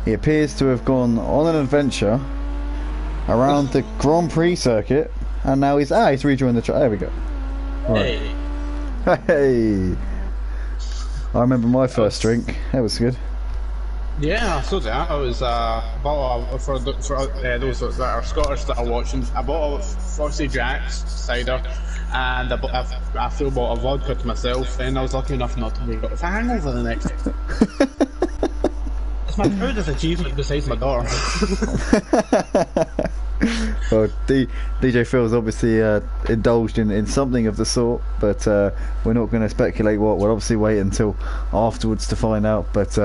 He appears to have gone on an adventure around the Grand Prix circuit, and now he's rejoined the track. There we go. Right. Hey! I remember my first drink. That was good. Yeah, I saw that. I was for those that are Scottish that are watching, I bought a Frosty Jack's cider, and I still bought a vodka to myself, and I was lucky enough not to wake up with a hangover the next day. It's my proudest achievement besides my daughter. Well, DJ Phil's obviously indulged in something of the sort, but we're not going to speculate what. We'll obviously wait until afterwards to find out. But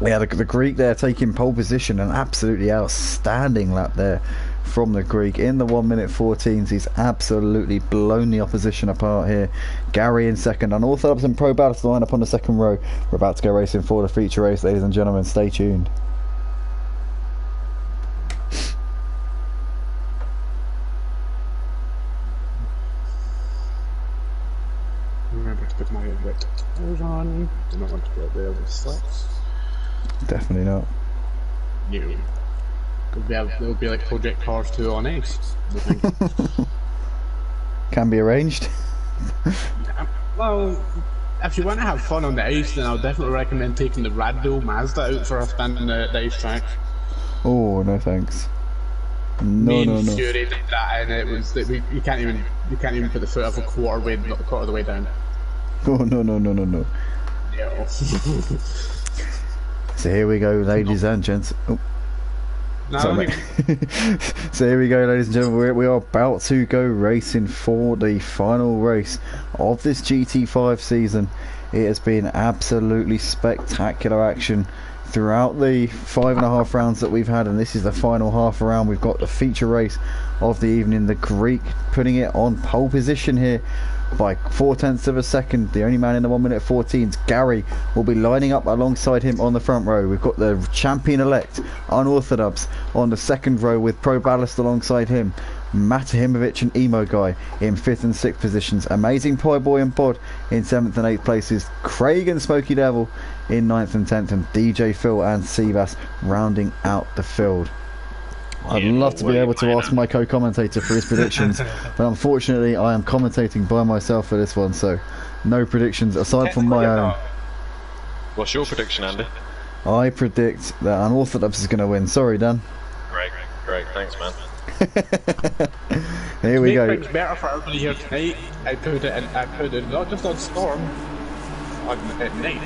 we had the Greek there taking pole position, an absolutely outstanding lap there from the Greek in the 1:14s. He's absolutely blown the opposition apart here. Gary in second, unorthodox and Pro Ballast line up on the second row. We're about to go racing for the feature race, ladies and gentlemen. Stay tuned. Remember to put my wet toes on. Do not want to go there with slacks. Definitely not. No. It'll be like Project Cars 2 on X. Can be arranged. Well, if you want to have fun on the ice, then I'll definitely recommend taking the Radbull Mazda out for a spin on the ice track. Oh, no thanks. No. Fury did that, and it was you can't even put the foot of a quarter of the way down. Oh no. Yeah. So here we go, ladies and gents. Oh. No, So here we go, ladies and gentlemen. We are about to go racing for the final race of this GT5 season. It has been absolutely spectacular action throughout the 5.5 rounds that we've had, and this is the final half round. We've got the feature race of the evening. The Greek putting it on pole position here by 0.4 of a second. The only man in the 1:14s, Gary, will be lining up alongside him on the front row. We've got the champion-elect Unorthodox on the second row with Pro Ballast alongside him. Matahimovic and Emo Guy in 5th and 6th positions. Amazing Pie Boy and Bod in 7th and 8th places. Craig and Smokey Devil in 9th and 10th, and DJ Phil and Seabass rounding out the field. I'd love to be able to ask my co-commentator for his predictions, but unfortunately I am commentating by myself for this one, so no predictions aside from my own. What's your prediction, Andy? I predict that Unorthodox is going to win. Sorry, Dan. Great, thanks, man. Here we go. It's better for everybody here tonight. I put it not just on Storm, at night.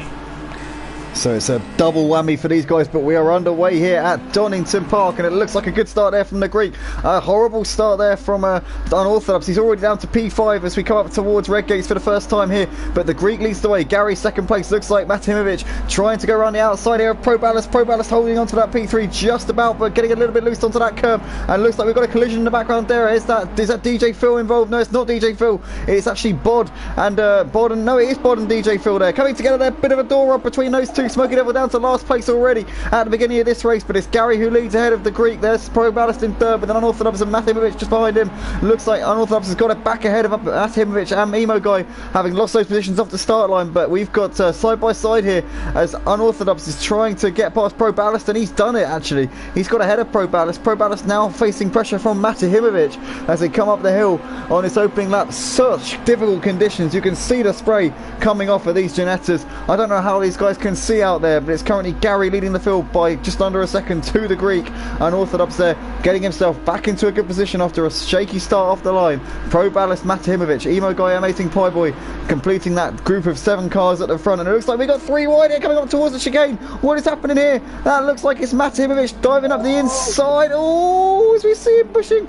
So it's a double whammy for these guys, but we are underway here at Donnington Park, and it looks like a good start there from the Greek. A horrible start there from Unorthodox. He's already down to P5 as we come up towards Red Gates for the first time here, but the Greek leads the way. Gary second place. Looks like Matahimovic trying to go around the outside here of Pro Ballast. Pro Ballast holding onto that P3 just about, but getting a little bit loose onto that curb, and looks like we've got a collision in the background there. Is that DJ Phil involved? No, it's not DJ Phil. It's actually Bod and no, it is Bod and DJ Phil there coming together there. Bit of a door up between those two. Smoky Devil down to last place already at the beginning of this race, but it's Gary who leads ahead of the Greek. There's Pro Ballast in third, but then Unorthodox and Matahimovic just behind him. Looks like Unorthodox has got it back ahead of Matahimovic and Emo Guy, having lost those positions off the start line, but we've got side by side here as Unorthodox is trying to get past Pro Ballast, and he's done it actually. He's got ahead of Pro Ballast. Pro Ballast now facing pressure from Matahimovic as they come up the hill on this opening lap. Such difficult conditions. You can see the spray coming off of these Ginettas. I don't know how these guys can see out there, but it's currently Gary leading the field by just under a second to the Greek. Unorthodox there getting himself back into a good position after a shaky start off the line. Pro Ballast, Matahimovic, Emo Guy, Amazing Pie Boy completing that group of 7 cars at the front, and it looks like we got 3 wide here coming up towards the chicane. What is happening here? That looks like it's Matahimovic diving up the inside. Oh, as we see him pushing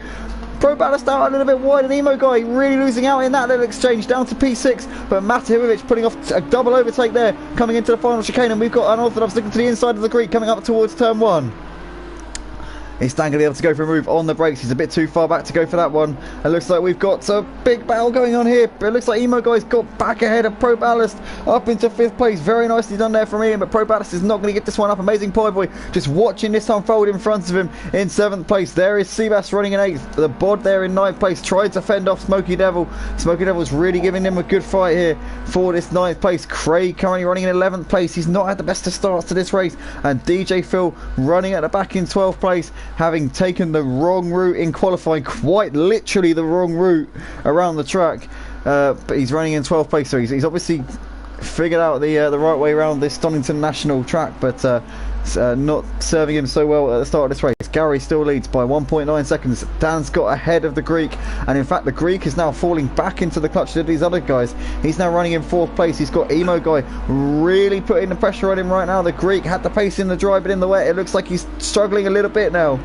Pro Ballast out a little bit wide, and Emo Guy really losing out in that little exchange down to P6, but Matahimovic putting off a double overtake there coming into the final chicane, and we've got Unorthodox looking to the inside of the Greek coming up towards turn 1. Is Dan going to be able to go for a move on the brakes? He's a bit too far back to go for that one. It looks like we've got a big battle going on here. It looks like Emo Guy's got back ahead of Pro Ballast up into 5th place. Very nicely done there from Ian, but Pro Ballast is not going to get this one up. Amazing Pie Boy just watching this unfold in front of him in 7th place. There is Seabass running in 8th. The Bod there in 9th place tried to fend off Smoky Devil. Smoky Devil's really giving him a good fight here for this 9th place. Craig currently running in 11th place. He's not had the best of starts to this race. And DJ Phil running at the back in 12th place, having taken the wrong route in qualifying, quite literally the wrong route around the track, but he's running in 12th place, so he's obviously figured out the right way around this Donnington National track, but not serving him so well at the start of this race. Gary still leads by 1.9 seconds. Dan's got ahead of the Greek, and in fact the Greek is now falling back into the clutch of these other guys. He's now running in 4th place. He's got Emo Guy really putting the pressure on him right now. The Greek had the pace in the dry, but in the wet it looks like he's struggling a little bit now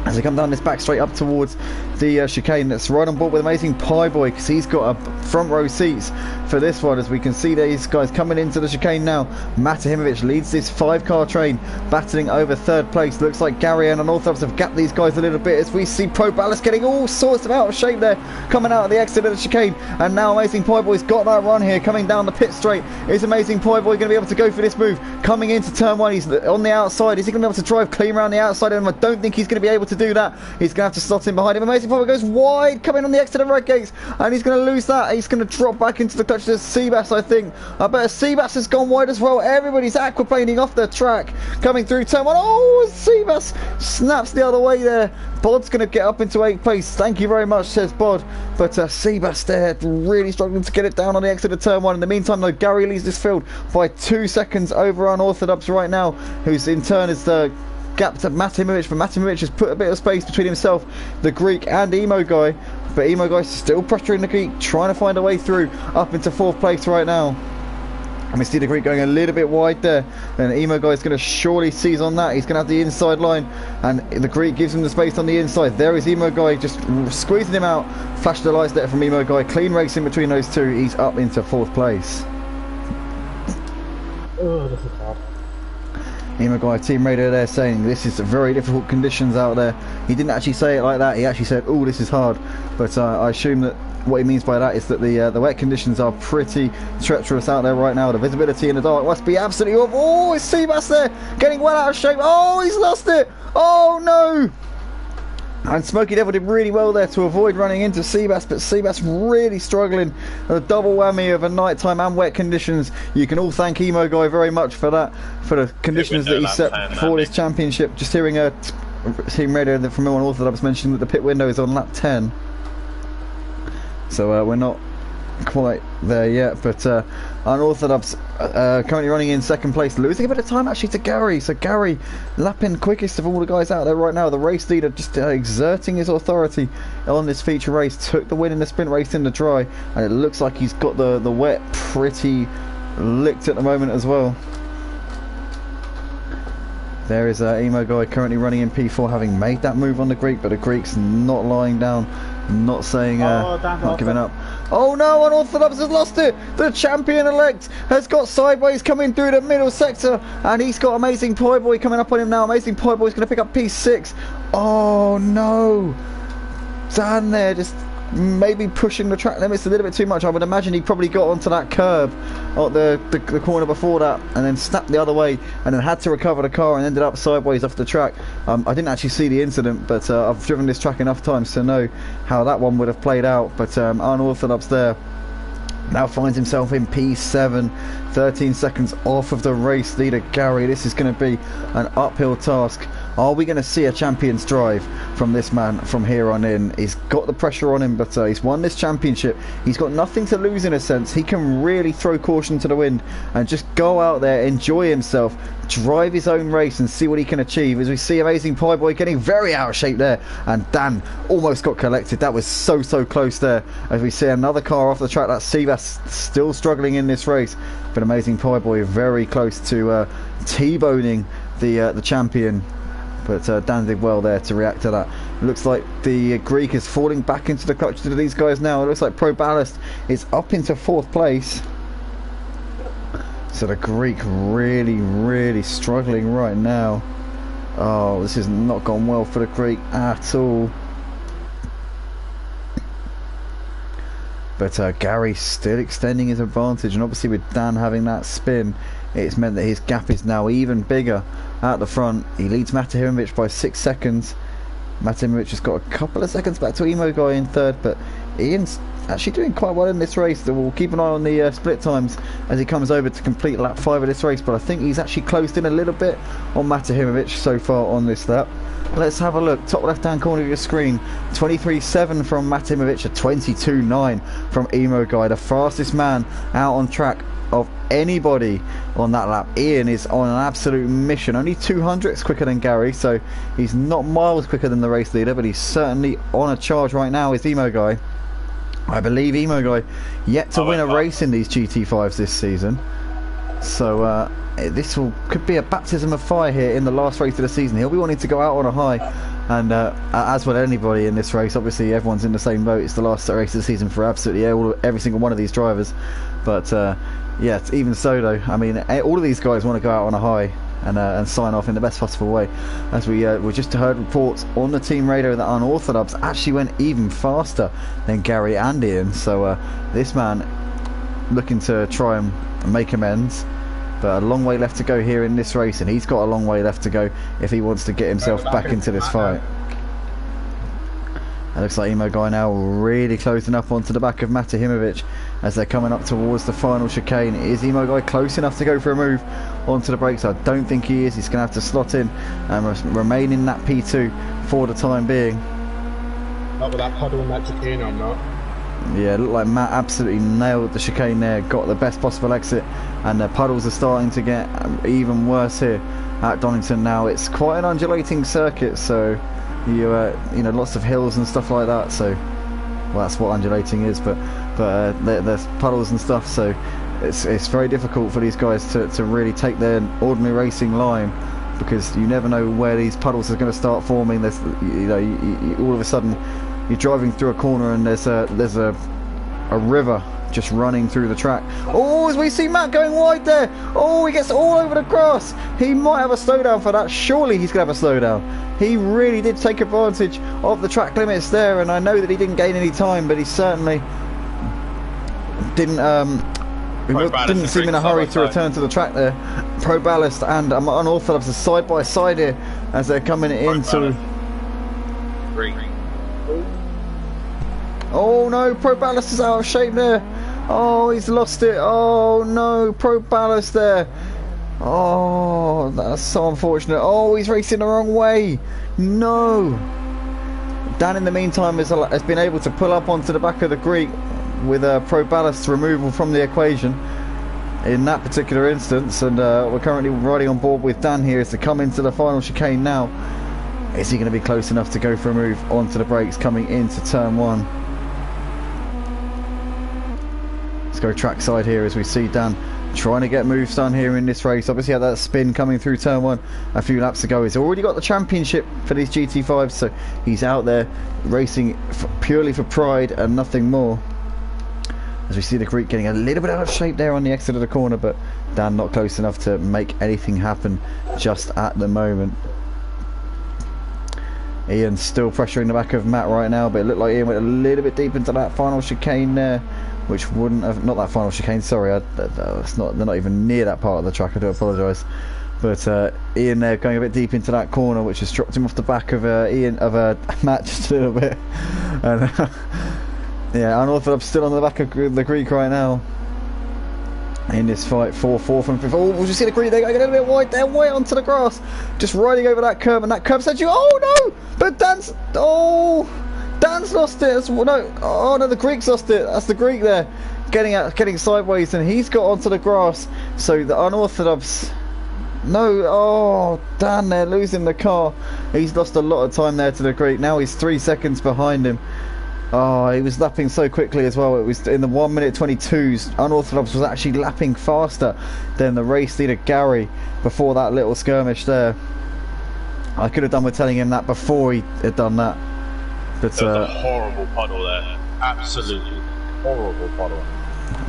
as they come down this back straight up towards the chicane. That's right on board with Amazing Pie Boy, because he's got a front row seats for this one. As we can see these guys coming into the chicane now. Matahimovic leads this 5-car train, battling over 3rd place. Looks like Gary and Unorthodox have gapped these guys a little bit, as we see Pro Ballast getting all sorts of out of shape there, coming out of the exit of the chicane. And now Amazing Pie Boy's got that run here, coming down the pit straight. Is Amazing Pie Boy going to be able to go for this move? Coming into turn 1, he's on the outside. Is he going to be able to drive clean around the outside? And I don't think he's going to be able to do that. He's going to have to slot in behind him. Amazing Pie Boy goes wide, coming on the exit of red gates, and he's going to lose that. He's going to drop back into the clutch of Seabass, I think. I bet Seabass has gone wide as well. Everybody's aquaplaning off the track, coming through turn 1. Oh, Seabass snaps the other way there. Bod's going to get up into 8th place. Thank you very much, says Bod. But Seabass there really struggling to get it down on the exit of turn 1. In the meantime, though, Gary leads this field by 2 seconds over Unorthodox right now, who's in turn is the gap to Matahimovic, but Matahimovic has put a bit of space between himself, the Greek, and Emo Guy. But Emo Guy's still pressuring the Greek, trying to find a way through up into 4th place right now. And we see the Greek going a little bit wide there, and Emo Guy's going to surely seize on that. He's going to have the inside line, and the Greek gives him the space on the inside. There is Emo Guy just squeezing him out. Flash the lights there from Emo Guy. Clean racing between those two. He's up into 4th place. Oh, this is hard. Emo Guy, team radio there, saying this is very difficult conditions out there. He didn't actually say it like that. He actually said, oh, this is hard. But I assume that what he means by that is that the wet conditions are pretty treacherous out there right now. The visibility in the dark must be absolutely awful. Oh, it's Seabass there, getting well out of shape. Oh, he's lost it. Oh, no. And Smoky Devil did really well there to avoid running into Seabass, but Seabass really struggling. A double whammy of a nighttime and wet conditions. You can all thank Emo Guy very much for that, for the conditions that he set for this championship. Just hearing a team radio from Unorthodox mentioned that the pit window is on lap 10. So we're not quite there yet, but Unorthodox currently running in 2nd place, losing a bit of time actually to Gary. So Gary lapping quickest of all the guys out there right now. The race leader just exerting his authority on this feature race, took the win in the sprint race in the dry, and it looks like he's got the wet pretty licked at the moment as well. There is Emo Guy currently running in P4, having made that move on the Greek, but the Greek's not lying down, not saying, not giving up. Oh no, Unorthodox has lost it! The champion-elect has got sideways coming through the middle sector, and he's got Amazing Pie Boy coming up on him now. Amazing Pie Boy's going to pick up P6. Oh no! Dan there just maybe pushing the track limits a little bit too much. I would imagine he probably got onto that curb at the corner before that, and then snapped the other way, and then had to recover the car and ended up sideways off the track. I didn't actually see the incident, but I've driven this track enough times to know how that one would have played out. But Unorthodox there now finds himself in P7, 13 seconds off of the race leader Gary. This is going to be an uphill task. Are we going to see a champion's drive from this man from here on in? He's got the pressure on him, but he's won this championship. He's got nothing to lose in a sense. He can really throw caution to the wind and just go out there, enjoy himself, drive his own race and see what he can achieve. As we see Amazing Pie Boy getting very out of shape there, and Dan almost got collected. That was so close there. As we see another car off the track, that's Seabass still struggling in this race, but Amazing Pie Boy very close to T-boning the champion. But Dan did well there to react to that. It looks like the Greek is falling back into the clutch to these guys now. It looks like Pro Ballast is up into 4th place. So the Greek really struggling right now. Oh, this has not gone well for the Greek at all. But Gary still extending his advantage, and obviously with Dan having that spin, it's meant that his gap is now even bigger at the front. He leads Matahimovic by 6 seconds. Matahimovic has got a couple of seconds back to Emo Guy in third, but Ian's actually doing quite well in this race. So we'll keep an eye on the split times as he comes over to complete lap 5 of this race, but I think he's actually closed in a little bit on Matahimovic so far on this lap. Let's have a look. Top left hand corner of your screen, 23.7 from Matahimovic, a 22.9 from Emo Guy, the fastest man out on track of anybody on that lap. Ian is on an absolute mission, only 200ths quicker than Gary, so he's not miles quicker than the race leader, but he's certainly on a charge right now. Is Emo Guy. I believe Emo Guy yet to win a race in these GT5s this season, so this could be a baptism of fire here in the last race of the season. He'll be wanting to go out on a high, and as will anybody in this race. Obviously everyone's in the same boat. It's the last race of the season for absolutely every single one of these drivers, but yeah, even so though, I mean, all of these guys want to go out on a high and sign off in the best possible way. As we just heard reports on the team radio that Unorthodox actually went even faster than Gary and Ian, so this man looking to try and make amends, but a long way left to go here in this race, and he's got a long way left to go if he wants to get himself back into this fight. It looks like Emo Guy now really closing up onto the back of Matahimovic as they're coming up towards the final chicane. Is Emo Guy close enough to go for a move onto the brakes? I don't think he is. He's going to have to slot in and remain in that P2 for the time being. Not with that puddle and that chicane, I'm not. Yeah, it looked like Matt absolutely nailed the chicane there, got the best possible exit, and the puddles are starting to get even worse here at Donnington now. It's quite an undulating circuit, so you know, lots of hills and stuff like that, so well, that's what undulating is, but there's puddles and stuff, so it's very difficult for these guys to really take their ordinary racing line, because you never know where these puddles are going to start forming. There's, you know, all of a sudden you're driving through a corner and there's a river just running through the track. Oh, as we see Matt going wide there. Oh, he gets all over the grass. He might have a slowdown for that. Surely he's going to have a slowdown. He really did take advantage of the track limits there, and I know that he didn't gain any time, but he certainly didn't seem in a hurry to return to the track there. Pro Ballast and Unorthodox are side by side here as they're coming into... Oh no, Pro Ballast is out of shape there. Oh, he's lost it. Oh no, Pro Ballast there. Oh, that's so unfortunate. Oh, he's racing the wrong way. No. Dan in the meantime has been able to pull up onto the back of the Greek with Pro Ballast's removal from the equation in that particular instance, and we're currently riding on board with Dan here as to come into the final chicane now. Is he going to be close enough to go for a move onto the brakes coming into turn 1? Let's go trackside here as we see Dan trying to get moves done here in this race. Obviously had that spin coming through turn 1 a few laps ago. He's already got the championship for these GT5s, so he's out there racing purely for pride and nothing more. As we see the Greek getting a little bit out of shape there on the exit of the corner, but Dan not close enough to make anything happen just at the moment. Ian still pressuring the back of Matt right now, but it looked like Ian went a little bit deep into that final chicane there, which wouldn't have, not that final chicane, sorry, it's not, they're not even near that part of the track, I do apologise. But Ian there going a bit deep into that corner, which has dropped him off the back of Matt just a little bit. And yeah, Unorthodox still on the back of the Greek right now in this fight for 4th and 5th. Oh, we'll just see the Greek there going a little bit wide there, way onto the grass, just riding over that curb, and that curb said you, oh no, but Dan's lost it. No, oh no, the Greek's lost it. That's the Greek there getting sideways, and he's got onto the grass, so the Unorthodox, no, oh, Dan there losing the car. He's lost a lot of time there to the Greek. Now he's 3 seconds behind him. Oh, he was lapping so quickly as well. It was in the 1 minute 22s. Unorthodox was actually lapping faster than the race leader Gary before that little skirmish there. I could have done with telling him that before he had done that. But there was a horrible puddle there. Absolutely horrible puddle.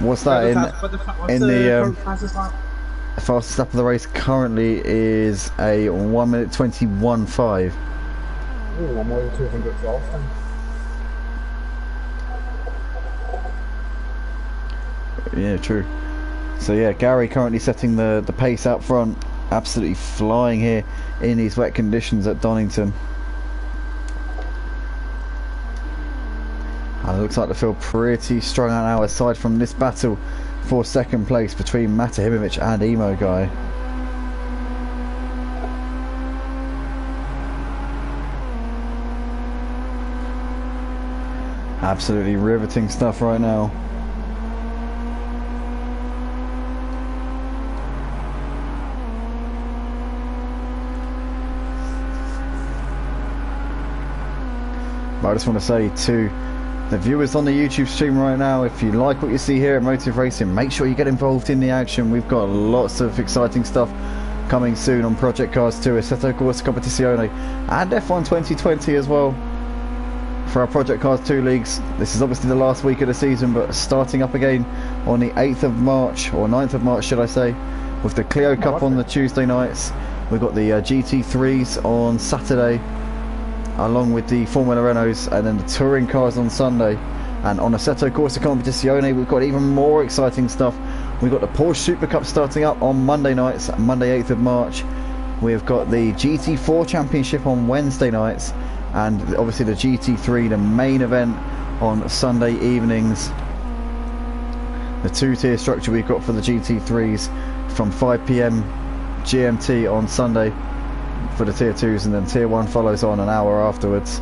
What's that The fastest lap of the race currently is a 1 minute 21.5. Oh, I'm only 200 off then. Yeah, true. So yeah, Gary currently setting the pace out front, absolutely flying here in these wet conditions at Donnington. And it looks like they feel pretty strong out now, aside from this battle for second place between Matahimovic and Emo Guy. Absolutely riveting stuff right now. But I just want to say to the viewers on the YouTube stream right now, if you like what you see here at Motive Racing, make sure you get involved in the action. We've got lots of exciting stuff coming soon on Project Cars 2, Assetto Corsa Competizione and F1 2020 as well for our Project Cars 2 leagues. This is obviously the last week of the season, but starting up again on the 8th of March, or 9th of March should I say, with the Clio Cup on the Tuesday nights. We've got the GT3s on Saturday, along with the Formula Renaults, and then the touring cars on Sunday. And on Assetto Corsa Competizione we've got even more exciting stuff. We've got the Porsche Super Cup starting up on Monday nights, Monday 8th of March. We've got the GT4 Championship on Wednesday nights, and obviously the GT3, the main event, on Sunday evenings. The two-tier structure we've got for the GT3s from 5 PM GMT on Sunday for the tier 2s, and then tier 1 follows on an hour afterwards.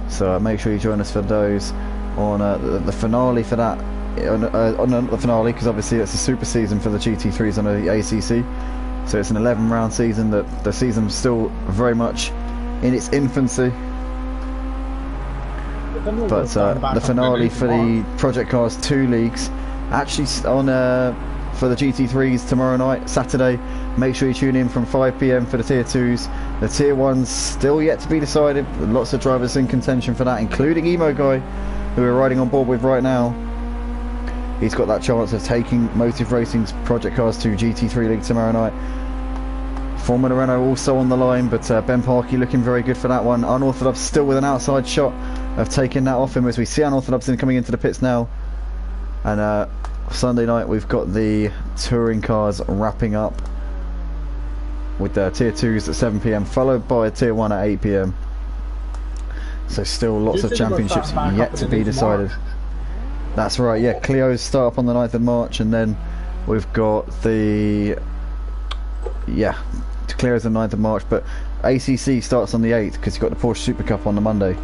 So make sure you join us for those on the finale for that, on the finale, because obviously it's a super season for the GT3s on the ACC. So it's an 11 round season, that the season's still very much in its infancy. But the finale for the Project Cars 2 leagues actually on for the GT3s tomorrow night, Saturday. Make sure you tune in from 5 PM for the tier 2s. The tier 1s still yet to be decided. Lots of drivers in contention for that, including Emo Guy, who we're riding on board with right now. He's got that chance of taking Motive Racing's Project Cars 2 GT3 League tomorrow night. Formula Renault also on the line, but Ben Parkey looking very good for that one. Unorthodox still with an outside shot of taking that off him, as we see Unorthodox coming into the pits now. And Sunday night we've got the touring cars wrapping up with the tier 2s at 7 PM, followed by a tier 1 at 8 PM. So still lots of championships yet to be decided. That's right, yeah, Clio's start up on the 9th of March, and then we've got the, yeah, Clio's on the 9th of March, but ACC starts on the 8th, because you've got the Porsche Super Cup on the Monday.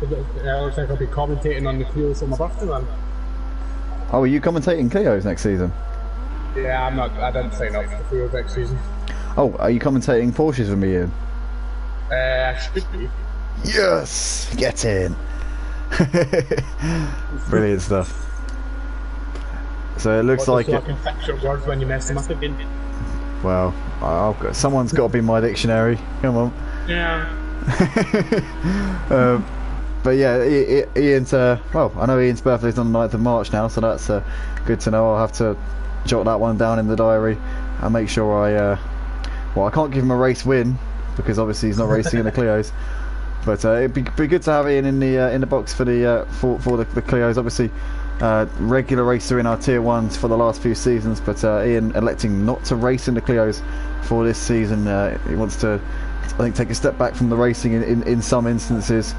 It looks like I'll be commentating on the Clios on my birthday then. Oh, are you commentating Clio's next season? Yeah, I didn't sign up for the Clios next season. Oh, are you commentating Porsches with me, Ian? Should be. Yes! Get in! Brilliant stuff. So it looks like I can fix your words when you mess them up again. Well, someone's got to be my dictionary. Come on. Yeah. But yeah, Ian's, well, I know Ian's birthday's on the 9th of March now, so that's good to know. I'll have to jot that one down in the diary and make sure well, I can't give him a race win, because obviously he's not racing in the Clios. But it'd be good to have Ian in the box for the Clios. Obviously, regular racer in our tier 1s for the last few seasons, but Ian electing not to race in the Clios for this season. He wants to, I think, take a step back from the racing in some instances.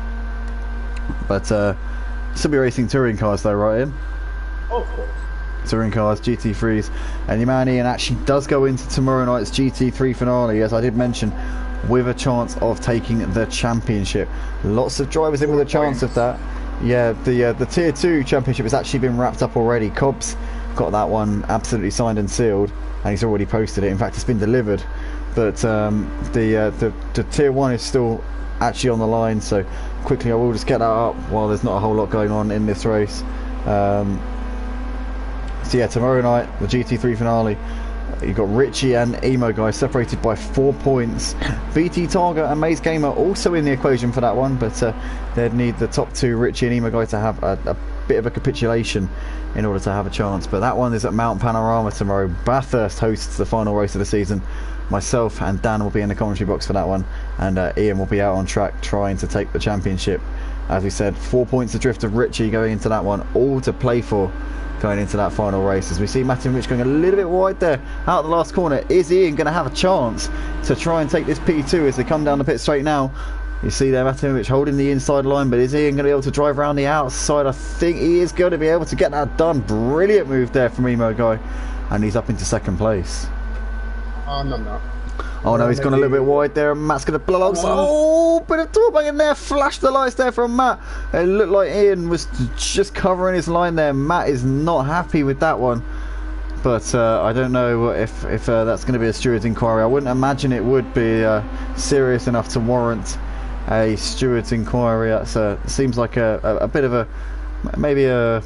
But still be racing touring cars though, right, Ian? Oh, of course. Touring cars, GT3s, and your man Ian actually does go into tomorrow night's GT3 finale, as I did mention, with a chance of taking the championship. Lots of drivers in with a chance of that. Yeah, the tier 2 championship has actually been wrapped up already. Cobb's got that one absolutely signed and sealed, and he's already posted it. In fact, it's been delivered. But the tier 1 is still actually on the line, so quickly I will just get that up while there's not a whole lot going on in this race. So yeah, tomorrow night, the GT3 finale. You've got Richie and Emo Guy separated by 4 points. BT Targa and Maze Gamer also in the equation for that one, but they'd need the top 2, Richie and Emo Guy, to have a bit of a capitulation in order to have a chance. But that one is at Mount Panorama tomorrow. Bathurst hosts the final race of the season. Myself and Dan will be in the commentary box for that one, and Ian will be out on track trying to take the championship. As we said, 4 points adrift of Richie going into that one, all to play for going into that final race. As we see Matimovic going a little bit wide there out the last corner. Is Ian going to have a chance to try and take this P2 as they come down the pit straight now? You see there Matimovic holding the inside line, but is Ian going to be able to drive around the outside? I think he is going to be able to get that done. Brilliant move there from Emo Guy, and he's up into second place. Oh no. Oh no, he's gone a little bit wide there, and Matt's going to blow up. Oh, bit of drawback in there, flashed the lights there from Matt. It looked like Ian was just covering his line there. Matt is not happy with that one, but I don't know if that's going to be a steward's inquiry. I wouldn't imagine it would be serious enough to warrant a steward's inquiry. That seems like a bit of maybe a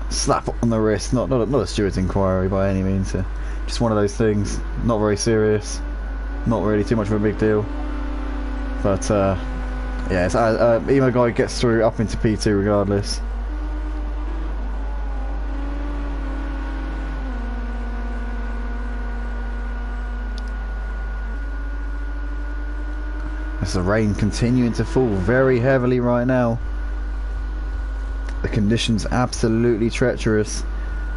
slap on the wrist, not a steward's inquiry by any means. Just one of those things, not very serious, not really too much of a big deal. But yeah, Emo Guy gets through up into P2 regardless. As the rain continuing to fall very heavily right now. The conditions absolutely treacherous.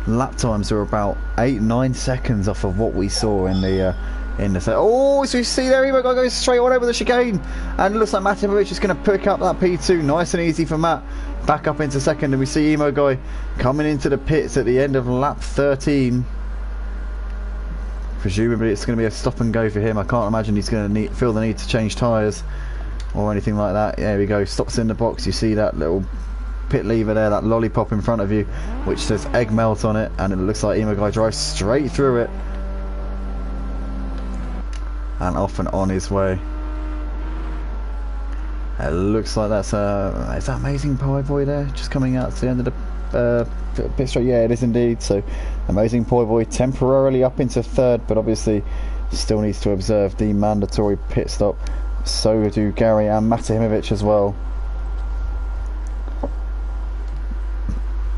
Lap times are about 8-9 seconds off of what we saw in the oh, so you see there Emo Guy goes straight on over the chicane, and it looks like Matimovic is going to pick up that P2 nice and easy for Matt. Back up into second, and we see Emo Guy coming into the pits at the end of lap 13. Presumably it's going to be a stop and go for him. I can't imagine he's going to feel the need to change tyres or anything like that. There we go, stops in the box. You see that little pit lever there, that lollipop in front of you, which says egg melt on it, and it looks like Emo Guy drives straight through it and off and on his way. It looks like that's is that Amazing Pie Boy there just coming out to the end of the pit straight? Yeah, it is indeed. So Amazing Pie Boy temporarily up into third, but obviously still needs to observe the mandatory pit stop. So do Gary and Matimovic as well.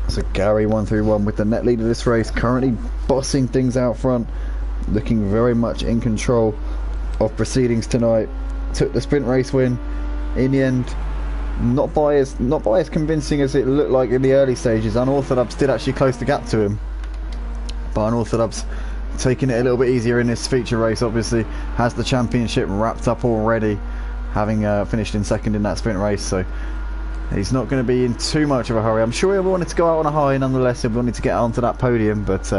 So Gary 1-1 with the net lead of this race, currently bossing things out front, looking very much in control of proceedings tonight. Took the sprint race win in the end, not by as convincing as it looked like in the early stages. Unorthodox did actually close the gap to him, but Unorthodox taking it a little bit easier in this feature race. Obviously has the championship wrapped up already, having finished in second in that sprint race, so he's not going to be in too much of a hurry. I'm sure he'll wanted to go out on a high, nonetheless he'll wanted to get onto that podium, but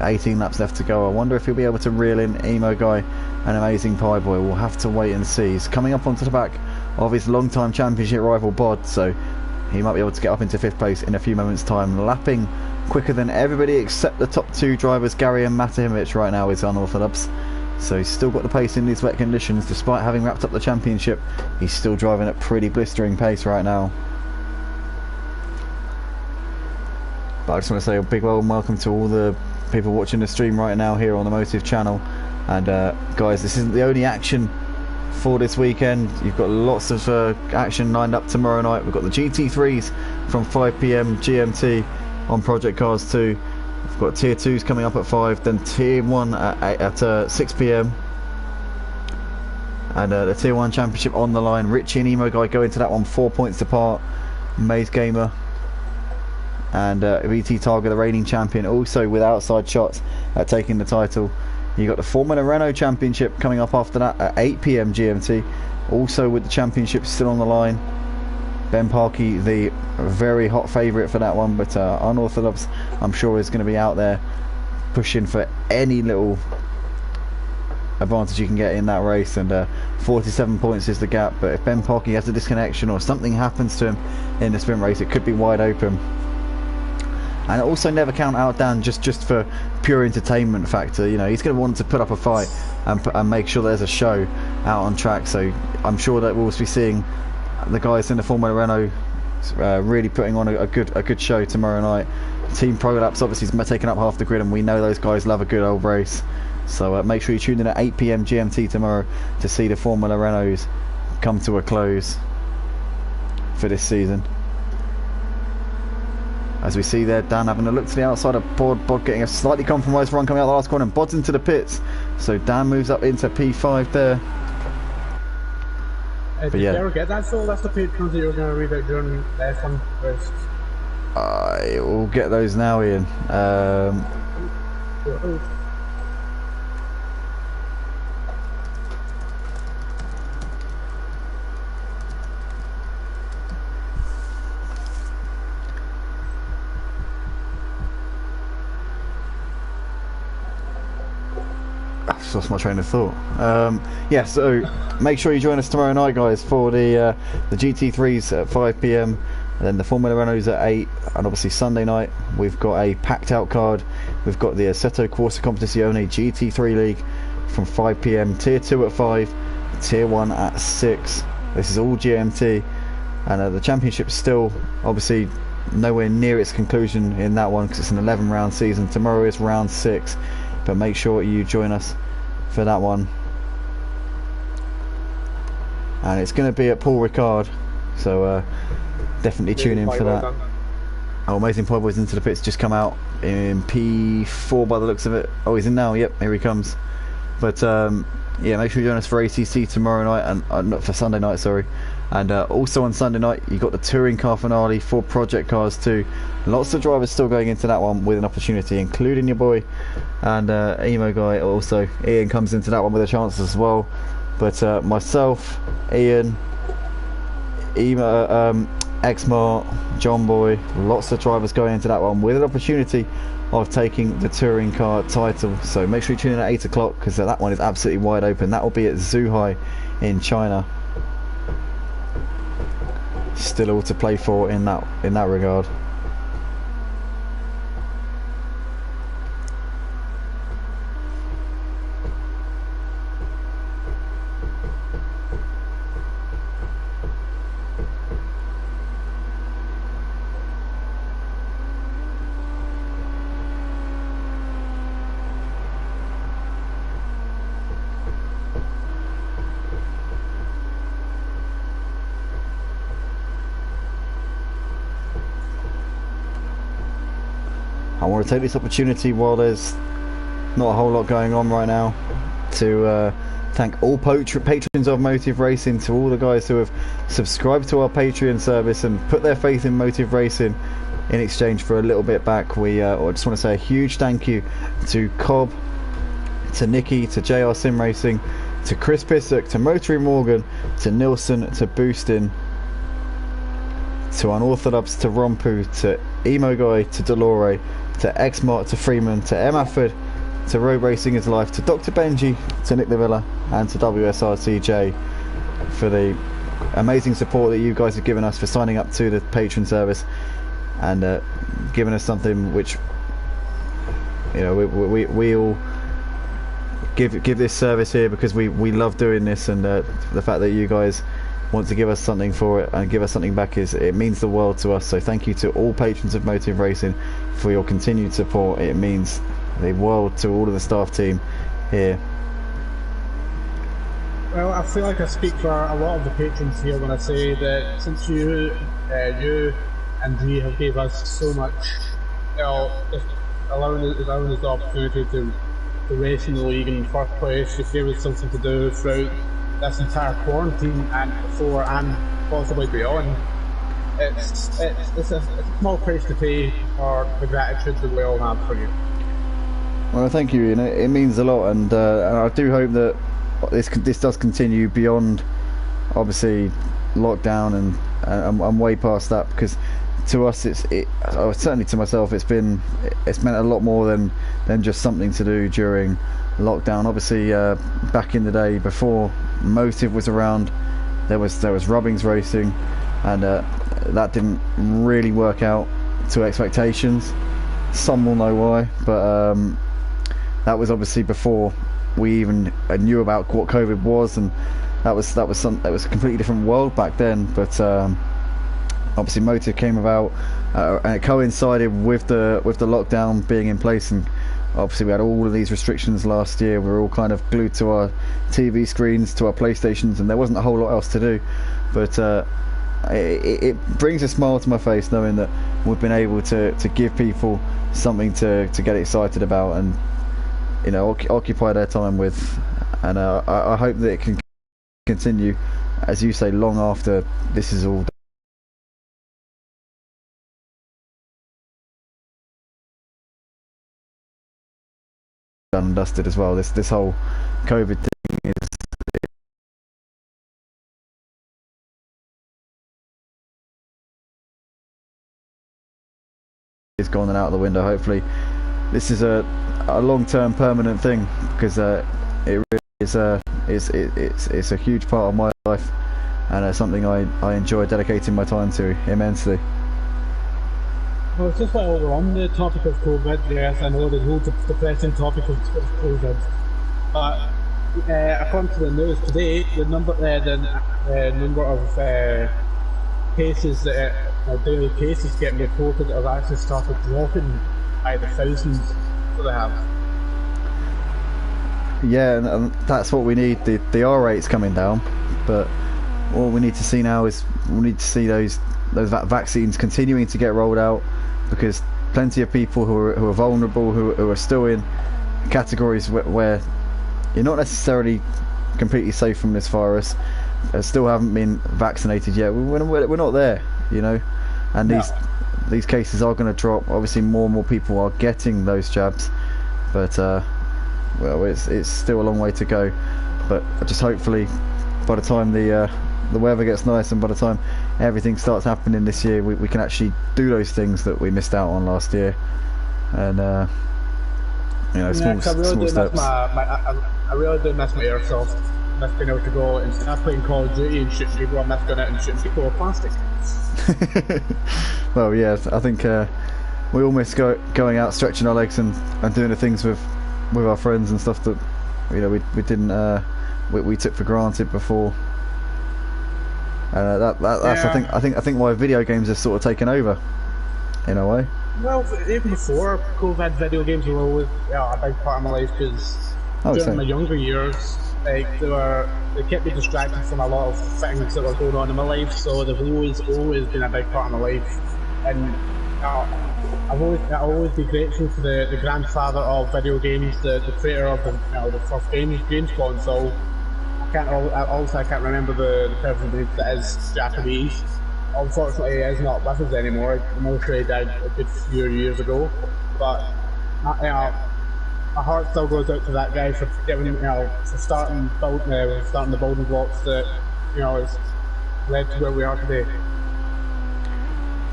18 laps left to go. I wonder if he'll be able to reel in Emo Guy and Amazing Pie Boy. We'll have to wait and see. He's coming up onto the back of his long-time championship rival Bod, so he might be able to get up into 5th place in a few moments time. Lapping quicker than everybody except the top two drivers, Gary and Matimovic, right now is Unorthodox. So he's still got the pace in these wet conditions. Despite having wrapped up the championship, he's still driving at pretty blistering pace right now. But I just want to say a big welcome to all the people watching the stream right now here on the Motive channel. And guys, this isn't the only action for this weekend. You've got lots of action lined up tomorrow night. We've got the GT3s from 5 PM GMT on Project Cars 2. We've got Tier 2s coming up at 5, then Tier 1 at 6 PM. And the Tier 1 Championship on the line. Richie and Emo Guy go into that one 4 points apart. Maze Gamer and VT Targa, the reigning champion, also with outside shots at taking the title. You got the Formula Renault Championship coming up after that at 8 PM GMT, also with the championship still on the line. Ben Parkey, the very hot favourite for that one, but Unorthodox, I'm sure, is going to be out there pushing for any little advantage you can get in that race, and 47 points is the gap. But if Ben Parkey has a disconnection or something happens to him in the sprint race, it could be wide open. And also never count out Dan just for pure entertainment factor. You know, he's going to want to put up a fight and make sure there's a show out on track. So I'm sure that we'll be seeing the guys in the Formula Renault really putting on a good show tomorrow night. Team Pro Labs obviously is taking up half the grid, and we know those guys love a good old race. So make sure you tune in at 8 PM GMT tomorrow to see the Formula Renaults come to a close for this season. As we see there, Dan having a look to the outside of Bod. Bod getting a slightly compromised run coming out the last corner, and Bod's into the pits. So Dan moves up into P5 there. Did you ever get that soul? That's the patrons that you were going to read out during the F1 race. I will get those now, Ian. I've lost my train of thought. Yeah, so make sure you join us tomorrow night, guys, for the GT3s at 5 PM, and then the Formula Renaults at 8, and obviously Sunday night we've got a packed out card. We've got the Assetto Corsa Competizione GT3 League from 5 PM, Tier 2 at 5, Tier 1 at 6. This is all GMT, and the championship's still obviously nowhere near its conclusion in that one because it's an 11 round season. Tomorrow is round 6, but make sure you join us for that one, and it's going to be at Paul Ricard, so definitely tune in for that. Oh, Amazing Pie Boy's into the pits, just come out in P4 by the looks of it. Oh, he's in now, yep, here he comes. But yeah, make sure you join us for ACC tomorrow night, and not for Sunday night, sorry. And also on Sunday night you got the touring car finale for Project Cars 2. Lots of drivers still going into that one with an opportunity, including your boy and Emo Guy. Also Ian comes into that one with a chance as well, but myself, Ian, Emo, Xmart, John Boy, lots of drivers going into that one with an opportunity of taking the touring car title. So make sure you tune in at 8 o'clock because that one is absolutely wide open. That will be at Zhuhai in China. Still all to play for in that regard. I want to take this opportunity while there's not a whole lot going on right now to thank all patrons of Motive Racing, to all the guys who have subscribed to our Patreon service and put their faith in Motive Racing in exchange for a little bit back. I just want to say a huge thank you to Cobb, to Nikki, to JR Sim Racing, to Chris Pissock, to Motory Morgan, to Nilsson, to Boostin, to Unorthodox, to Rompu, to Emo Guy, to Delore, to Xmart, to Freeman, to M. Afford, to Road Racing is Life, to Dr. Benji, to Nick Lavilla, and to WSRCJ for the amazing support that you guys have given us for signing up to the patron service and giving us something which, you know, we all give this service here because we love doing this, and the fact that you guys want to give us something for it and give us something back, it means the world to us. So thank you to all patrons of Motive Racing for your continued support. It means the world to all of the staff team here. Well, I feel like I speak for a lot of the patrons here when I say that since you and G have gave us so much, you know, allowing us the opportunity to race in the league in the first place, you gave us something to do throughout this entire quarantine and before and possibly beyond. It's a small price to pay for the gratitude that we all have for you. Well, thank you, Ian. It means a lot, and I do hope that this does continue beyond, obviously, lockdown and way past that, because to us, certainly to myself, it's meant a lot more than just something to do during lockdown. Obviously, back in the day before Motive was around, there was Rubbings Racing, and that didn't really work out to expectations. Some will know why, but that was obviously before we even knew about what COVID was, and that was a completely different world back then. But obviously Motive came about, and it coincided with the lockdown being in place, and obviously we had all of these restrictions last year. We were all kind of glued to our TV screens, to our PlayStations, and there wasn't a whole lot else to do. But it brings a smile to my face knowing that we've been able to give people something to get excited about and, you know, occupy their time with, and I hope that it can continue, as you say, long after this is all done and dusted as well. This whole COVID thing is gone and out of the window. Hopefully this is a long-term permanent thing, because it really is it's a huge part of my life, and something I enjoy dedicating my time to immensely. Well, it's just while we're on the topic of COVID, yes, I know there's loads of depressing topic of COVID, but according to the news today, the number of cases daily cases getting reported have actually started dropping by the thousands that they have. Yeah, and that's what we need. The R rate's coming down, but what we need to see now is we need to see those vaccines continuing to get rolled out, because plenty of people who are vulnerable, who are still in categories where you're not necessarily completely safe from this virus, still haven't been vaccinated yet. We're not there, you know, and these cases are going to drop. Obviously more and more people are getting those jabs, but well, it's still a long way to go. But just hopefully by the time the weather gets nice and by the time everything starts happening this year, we can actually do those things that we missed out on last year, and you know, small steps. I really do miss my airsoft. I miss being able to go instead of playing Call of Duty and shooting people, I miss going out and shooting people with plastic. Well, yeah, I think we all miss going out, stretching our legs and doing the things with our friends and stuff that, you know, we didn't we took for granted before. That's yeah. I think why video games have sort of taken over in a way. Well, even before COVID, video games were always a big part of my life, because during my younger years, like they kept me distracted from a lot of things that were going on in my life. So they've always been a big part of my life, and I'll always be grateful for the grandfather of video games, the creator of the first games console. I can't remember the person's name that is Japanese. Unfortunately, he is not with us anymore. I'm afraid he died a good few years ago. But my heart still goes out to that guy for giving, for starting the building blocks that has led to where we are today.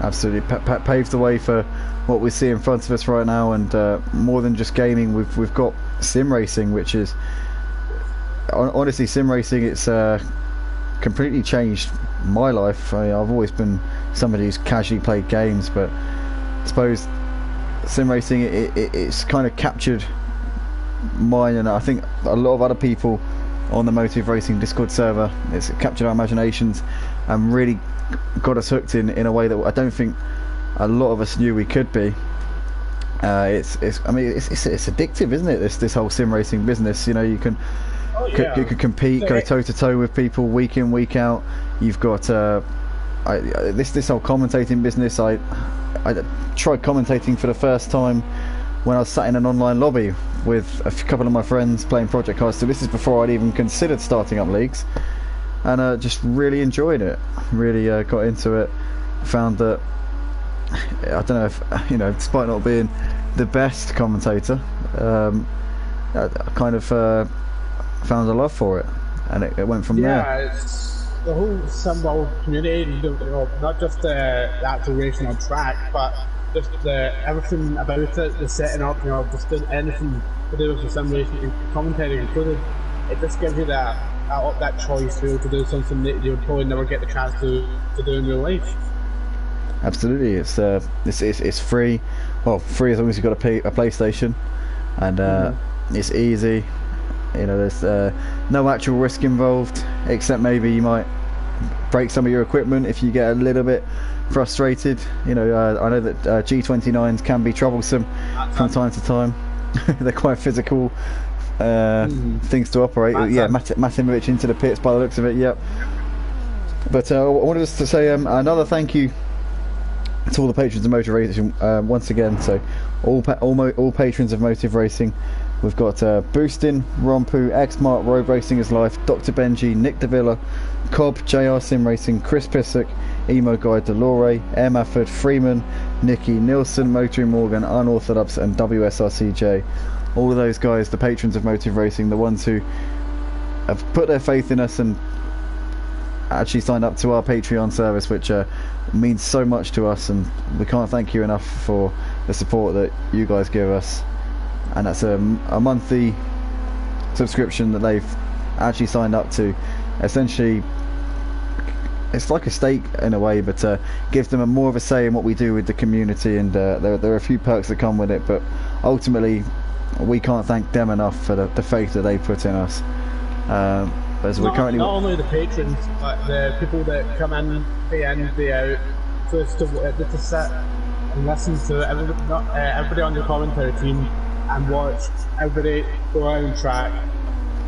Absolutely, paved the way for what we see in front of us right now, and more than just gaming, we've got sim racing, which is honestly, sim racing, it's completely changed my life. I've always been somebody who's casually played games, but I suppose sim racing it's kind of captured mine, and I think a lot of other people on the Motive Racing Discord server. It's captured our imaginations and really got us hooked in a way that I don't think a lot of us knew we could be. It's addictive, isn't it? This whole sim racing business. You know, you can compete, go toe to toe with people week in, week out. You've got this whole commentating business. I tried commentating for the first time when I was sat in an online lobby with a couple of my friends playing Project Cars. So this is before I'd even considered starting up leagues, and just really enjoyed it. Really got into it. Found that I don't know if despite not being the best commentator, I kind of found a love for it, and it went from there. Yeah, it's the whole sim community, not just the actual racing on track, but just everything about it, the setting up, just doing anything to do with the sim racing and commentating included. It just gives you that choice to be able to do something that you would probably never get the chance to do in real life. Absolutely, it's free. Well, free as long as you've got a PlayStation, and it's easy. There's no actual risk involved, except maybe you might break some of your equipment if you get a little bit frustrated. I know that G29s can be troublesome from time to time. They're quite physical things to operate. Matimovic into the pits by the looks of it. Yep. But I wanted us to say another thank you to all the patrons of Motive Racing once again. So all patrons of Motive Racing, we've got Boostin, Rompu, X-Mark, Road Racing is Life, Dr. Benji, Nick Davila, Cobb, JR Sim Racing, Chris Pissick, Emo Guy, Delore, Air Mafford, Freeman, Nicky, Nilsson, Motoring Morgan, Unorthodox and WSRCJ. All of those guys, the patrons of Motive Racing, the ones who have put their faith in us and actually signed up to our Patreon service, which means so much to us, and we can't thank you enough for the support that you guys give us. And that's a monthly subscription that they've actually signed up to. Essentially, it's like a stake in a way, but gives them more of a say in what we do with the community, and there are a few perks that come with it, but ultimately we can't thank them enough for the faith that they put in us. As we're currently not only the patrons, but the people that come in day out just to sit and listen to everybody on the commentary team and watch everybody go out on track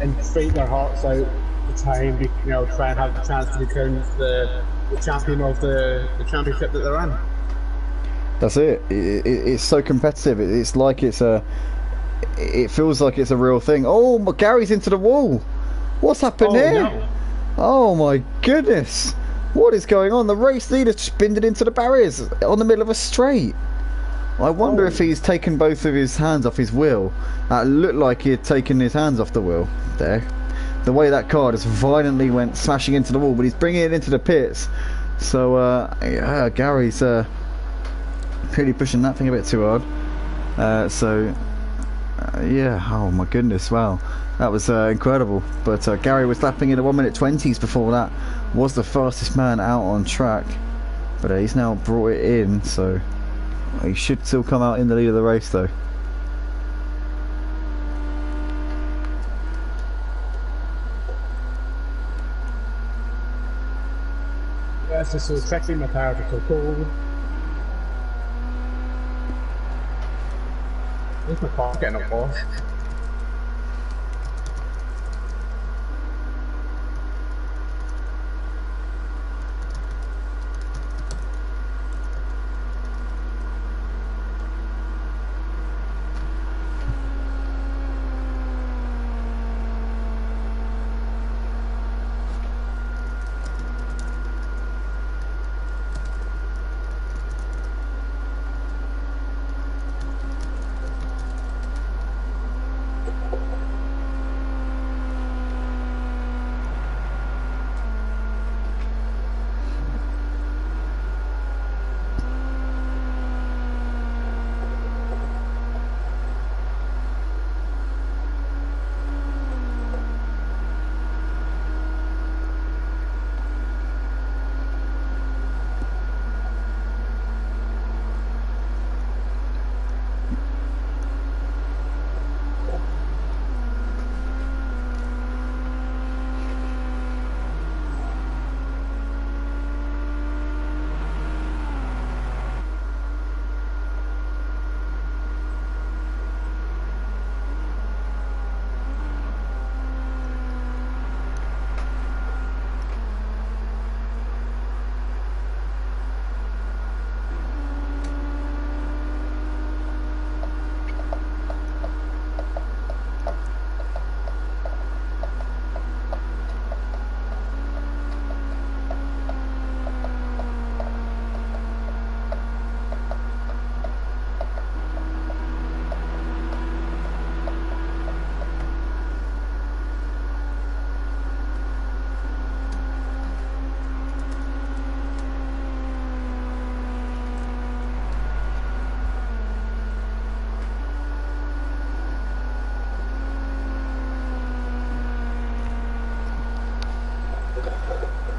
and fight their hearts out to try and try and have the chance to be crowned the champion of the championship that they're in. That's it. It's so competitive. It's like it feels like it's a real thing. Oh, Gary's into the wall. What's happened here? No. Oh my goodness. What is going on? The race leader spinned it into the barriers on the middle of a straight. I wonder if he's taken both of his hands off his wheel. That looked like he had taken his hands off the wheel there. The way that car just violently went smashing into the wall, but he's bringing it into the pits. So yeah, Gary's really pushing that thing a bit too hard. Yeah, oh my goodness, wow, that was incredible. But Gary was lapping in the 1:20s before that, was the fastest man out on track, but he's now brought it in, so he should still come out in the lead of the race though. Yes, this is tricky, my tires are so cold. Where's my car getting up for?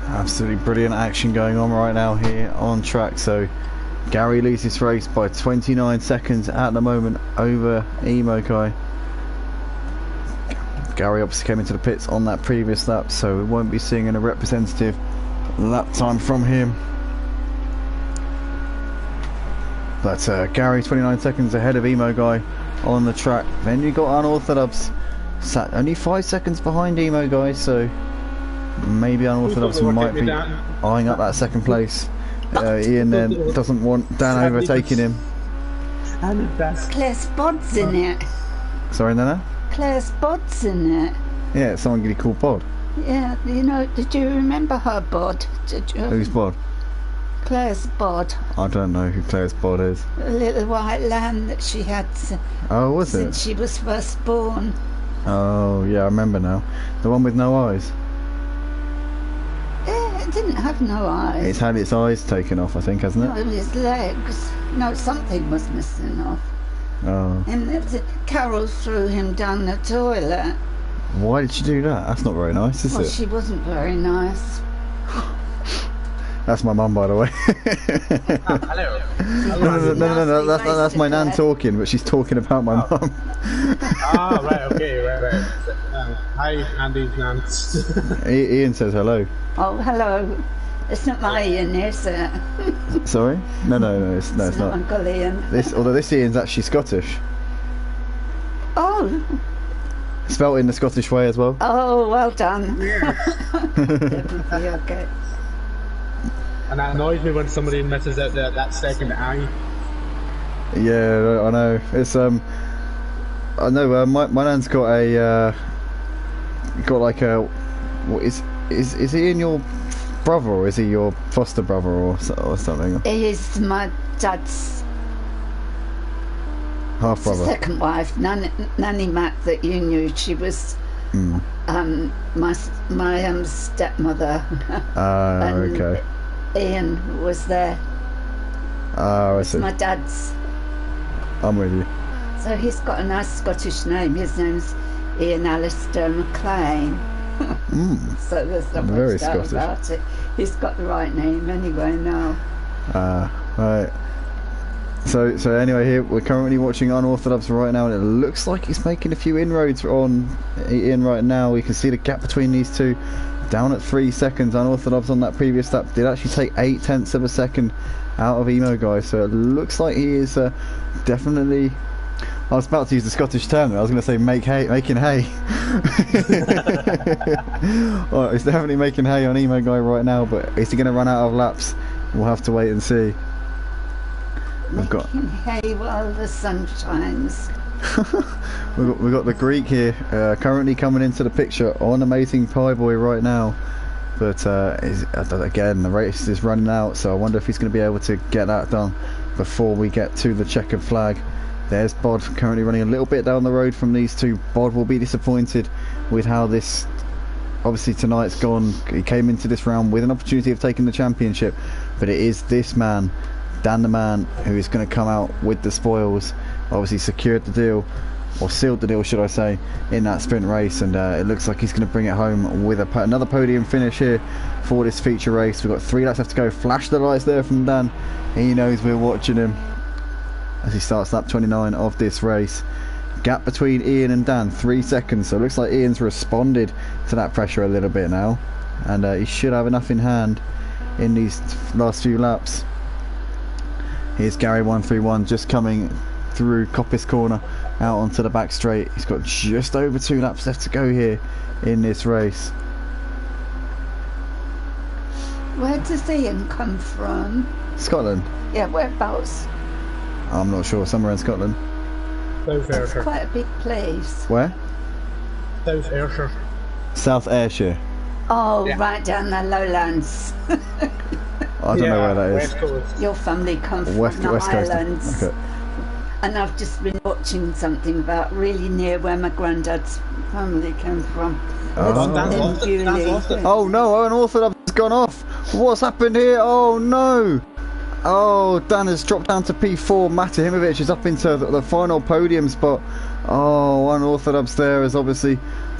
Absolutely brilliant action going on right now here on track. So Gary leads this race by 29 seconds at the moment over Emo Guy. Gary obviously came into the pits on that previous lap, so we won't be seeing a representative lap time from him. But Gary 29 seconds ahead of Emo Guy on the track. Then you got Unorthodox sat only 5 seconds behind Emo Guy, so Maybe Unorthodox Who's gonna might work be me down? eyeing up that second place. Ian then doesn't want Dan overtaking him. And the best. Claire Spod's in it. Sorry, Nana? Claire Spod's in it. Yeah, it's someone really called Bod. Yeah, you know, did you remember her bod? Did you? Who's Bod? Claire's bod. I don't know who Claire's Bod is. A little white lamb that she had Oh, was since it? she was first born. Oh, yeah, I remember now. The one with no eyes. Yeah, it didn't have no eyes. It's had its eyes taken off, I think, hasn't No, it? his legs. No, something was missing off. Oh. And Carol threw him down the toilet. Why did she do that? That's not very nice, is Well, it? she wasn't very nice. That's my mum, by the way. Hello. No, that's my nan talking, but she's talking about my mum. Ah, right, okay, right. Hi, Andy's nan. Ian says hello. Oh, hello. It's not my Ian, is it? Sorry? No, it's It's not. Uncle Ian. Although this Ian's actually Scottish. Oh, Spelt in the Scottish way as well. oh, well done. Definitely okay. And that annoys me when somebody misses out that second eye. Yeah, I know. It's I know. My nan's got a what is he in your brother, or is he your foster brother, or something? He is my dad's Half brother. second wife, Nanny Mac, that you knew. She was my stepmother. And Okay. Ian was there. Oh, I see. My dad's. I'm with you. So he's got a nice Scottish name. His name's Ian Alistair MacLean. So there's not Very much doubt Scottish. about it. He's got the right name anyway now. Right. So anyway, here we're currently watching Unorthodox right now, and it looks like he's making a few inroads on Ian right now. We can see the gap between these two, down at 3 seconds. Unorthodox on that previous lap did actually take 0.8 of a second out of Emo Guy, so it looks like he is definitely. I was about to use the Scottish term there. I was going to say making hay. Well, it's definitely making hay on Emo Guy right now, but is he going to run out of laps? We'll have to wait and see. We've got Hey, while the sun shines. we've got the Greek here currently coming into the picture on Amazing Pie Boy right now, but again the race is running out, so I wonder if he's going to be able to get that done before we get to the checkered flag. There's Bod currently running a little bit down the road from these two. Bod will be disappointed with how this, obviously tonight's gone. He came into this round with an opportunity of taking the championship, but it is this man, Dan the Man, who is going to come out with the spoils. Obviously secured the deal, or sealed the deal should I say, in that sprint race, and it looks like he's going to bring it home with another podium finish here for this feature race. We've got 3 laps left to go. Flash the lights there from Dan. He knows we're watching him as he starts lap 29 of this race. Gap between Ian and Dan, 3 seconds, so it looks like Ian's responded to that pressure a little bit now, and he should have enough in hand in these last few laps. Here's Gary 131 just coming through Coppice Corner out onto the back straight. He's got just over 2 laps left to go here in this race. Where does Ian come from? Scotland? Yeah, whereabouts? I'm not sure, somewhere in Scotland. South It's Ayrshire. quite a big place. Where? South Ayrshire. South Ayrshire. Oh, Yeah. right down the lowlands. I don't know where that is. West Coast. Your family come from West the Coast. Highlands. Okay. And I've just been watching something about really near where my granddad's family came from. Oh. Dan's lost it. Dan's lost it. Oh no, Unorthodox has gone off. What's happened here? Oh no. Oh, Dan has dropped down to P4. Matahimovic is up into the final podium spot. Oh, Unorthodox there has obviously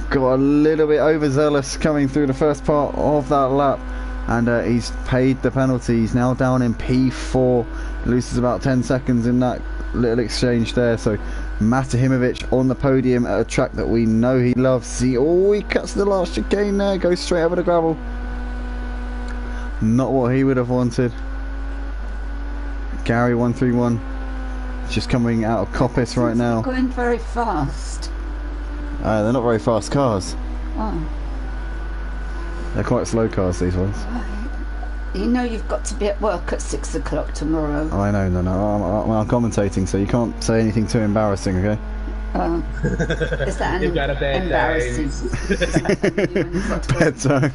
got a little bit overzealous coming through the first part of that lap, and he's paid the penalty. He's now down in P4, loses about 10 seconds in that little exchange there. So Matahimovic on the podium at a track that we know he loves. He cuts the last chicane there, goes straight over the gravel. Not what he would have wanted. Gary 131 just coming out of Coppice right now. Going very fast. They're not very fast cars. Oh. They're quite slow cars, these ones. You know you've got to be at work at 6 o'clock tomorrow. I know, no. I'm commentating, so you can't say anything too embarrassing, okay? Is that You've got a embarrassing? Bedtime.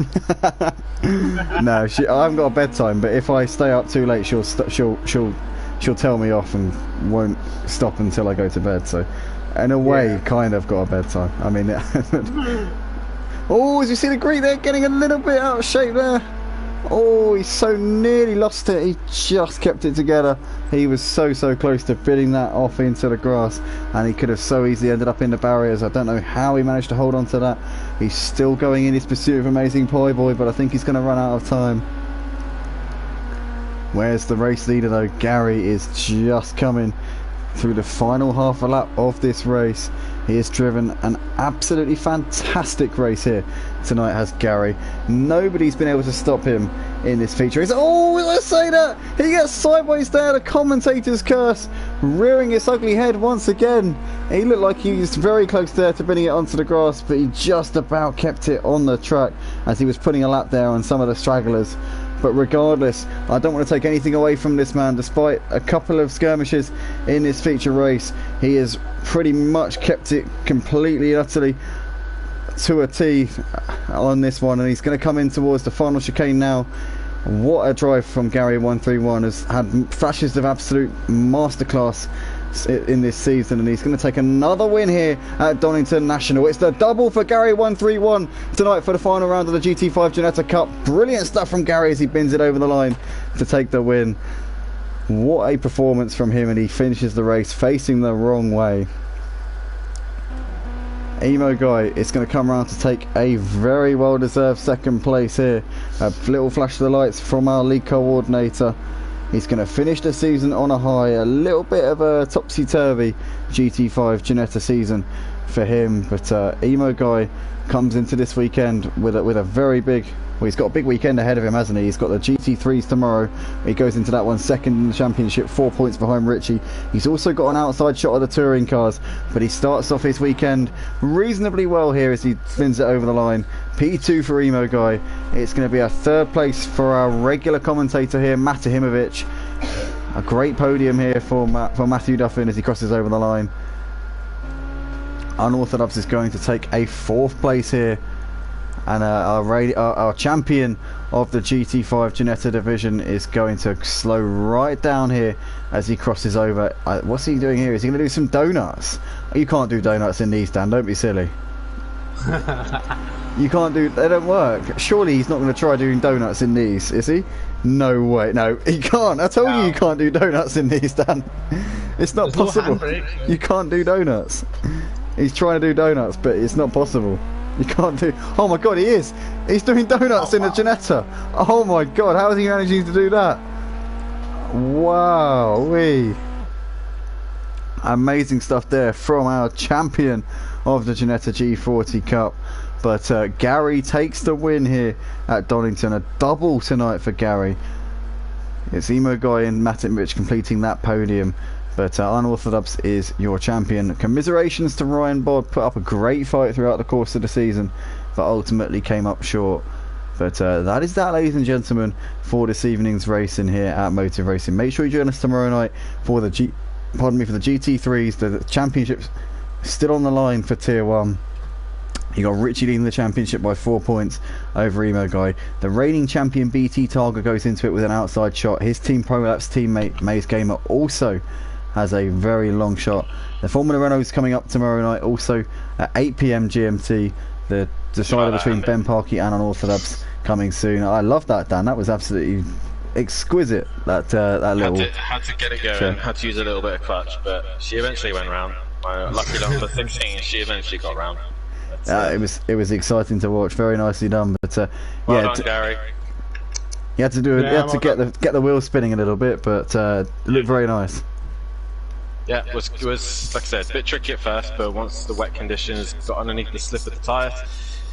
No, I haven't got a bedtime, but if I stay up too late, she'll tell me off and won't stop until I go to bed. So, in a way, kind of got a bedtime. I mean, oh, as you see the Greek there getting a little bit out of shape there. Oh, he so nearly lost it. He just kept it together. He was so close to bidding that off into the grass, and he could have so easily ended up in the barriers. I don't know how he managed to hold on to that. He's still going in his pursuit of Amazing Pie Boy, but I think he's going to run out of time. Where's the race leader though? Gary is just coming through the final half a lap of this race. He has driven an absolutely fantastic race here tonight, has Gary. Nobody's been able to stop him in this feature. Oh, let's say that! He gets sideways there, the commentator's curse, rearing its ugly head once again. He looked like he was very close there to bringing it onto the grass, but he just about kept it on the track as he was putting a lap there on some of the stragglers. But regardless, I don't want to take anything away from this man. Despite a couple of skirmishes in this feature race, he has pretty much kept it completely and utterly to a T on this one, and he's going to come in towards the final chicane now. What a drive from Gary 131, has had flashes of absolute masterclass in this season, and he's going to take another win here at Donnington National. It's the double for Gary 131 tonight for the final round of the GT5 Ginetta Cup. Brilliant stuff from Gary as he bins it over the line to take the win. What a performance from him, and he finishes the race facing the wrong way. Emo Guy is going to come around to take a very well deserved second place here. A little flash of the lights from our league coordinator. He's going to finish the season on a high. A little bit of a topsy-turvy GT5 Ginetta season for him, but Emo Guy comes into this weekend with a very big... Well, he's got a big weekend ahead of him, hasn't he? He's got the GT3s tomorrow. He goes into that one second in the championship, 4 points behind Richie. He's also got an outside shot of the touring cars, but he starts off his weekend reasonably well here as he spins it over the line. P2 for Emo Guy. It's going to be a third place for our regular commentator here, Matahimovic. A great podium here for Matthew Duffin as he crosses over the line. Unorthodox is going to take a fourth place here. And our champion of the GT5 Ginetta division is going to slow right down here as he crosses over. What's he doing here? Is he going to do some donuts? You can't do donuts in these, Dan. Don't be silly. You can't do... They don't work. Surely he's not going to try doing donuts in these, is he? No way. No, he can't. I told you you can't do donuts in these, Dan. It's not possible. You can't do donuts. He's trying to do donuts, but it's not possible. You can't do... Oh my god, he is! He's doing donuts in the Ginetta! Oh my god, how is he managing to do that? Wow-wee. Amazing stuff there from our champion of the Ginetta G40 Cup. But Gary takes the win here at Donington. A double tonight for Gary. It's Emo Guy and Matimovic completing that podium. But Unorthodox is your champion. Commiserations to Ryan Bod, put up a great fight throughout the course of the season, but ultimately came up short. But that is that, ladies and gentlemen, for this evening's racing here at Motive Racing. Make sure you join us tomorrow night for the GT3s. The championship's still on the line for Tier 1. You got Richie leading the championship by 4 points over Emo Guy. The reigning champion BT Targa goes into it with an outside shot. His Team Prolapse teammate Maze Gamer also has a very long shot. The Formula Renault's coming up tomorrow night, also at 8 PM GMT. The decider between Ben Parkey and Unorthodox coming soon. I love that, Dan. That was absolutely exquisite. That little had to get it going. Had to use a little bit of clutch, but she eventually went round. Lucky number 16, she eventually got round. It was exciting to watch. Very nicely done. But well done, Gary. You had to do it. You had to get the wheels spinning a little bit, but it looked very nice. Yeah, it was like I said, a bit tricky at first, but once the wet conditions got underneath the slip of the tyre,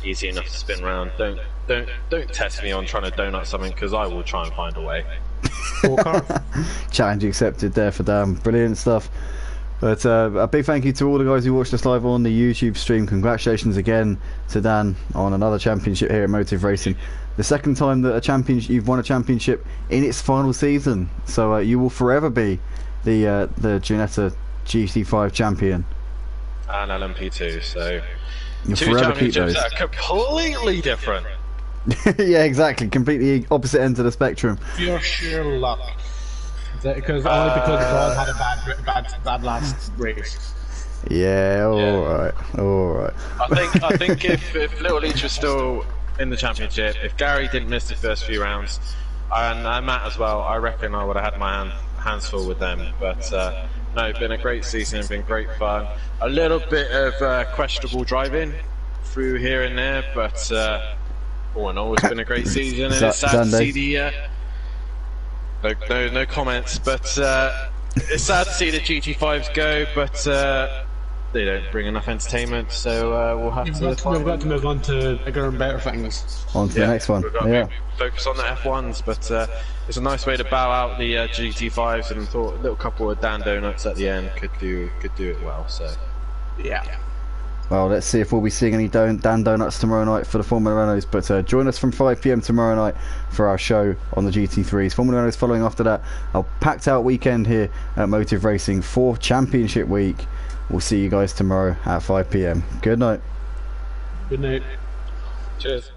easy enough to spin round. Don't test me on trying to donut something, because I will try and find a way. Challenge accepted there for Dan. Brilliant stuff But a big thank you to all the guys who watched us live on the YouTube stream. Congratulations again to Dan on another championship here at Motive Racing. The second time that you've won a championship in its final season. So you will forever be the Ginetta GT5 champion. And LMP2, so You'll two forever keep championships those. that are completely different. Yeah, exactly. Completely opposite ends of the spectrum. Pure sheer luck. Only because God had a bad last race. Yeah, alright. I think if Little Leach was still in the championship, if Gary didn't miss the first few rounds, and Matt as well, I reckon I would have had my hands full with them. But no, it's been a great season, been great fun. A little bit of questionable driving through here and there, but all in all, it's been a great season, and it's sad to see the no comments, but it's sad to see the GT5s go, but they don't bring enough entertainment, so we'll have to. We've got to move on to bigger and better things. On to the next one. We've got to focus on the F1s, but it's a nice way to bow out the GT5s, and thought a little couple of Dan Donuts at the end could do it well. So yeah. Well, let's see if we'll be seeing any Dan Donuts tomorrow night for the Formula Renaults. But join us from 5 PM tomorrow night for our show on the GT3s. Formula Renaults following after that. A packed out weekend here at Motive Racing for Championship Week. We'll see you guys tomorrow at 5 PM. Good night. Good night. cheers.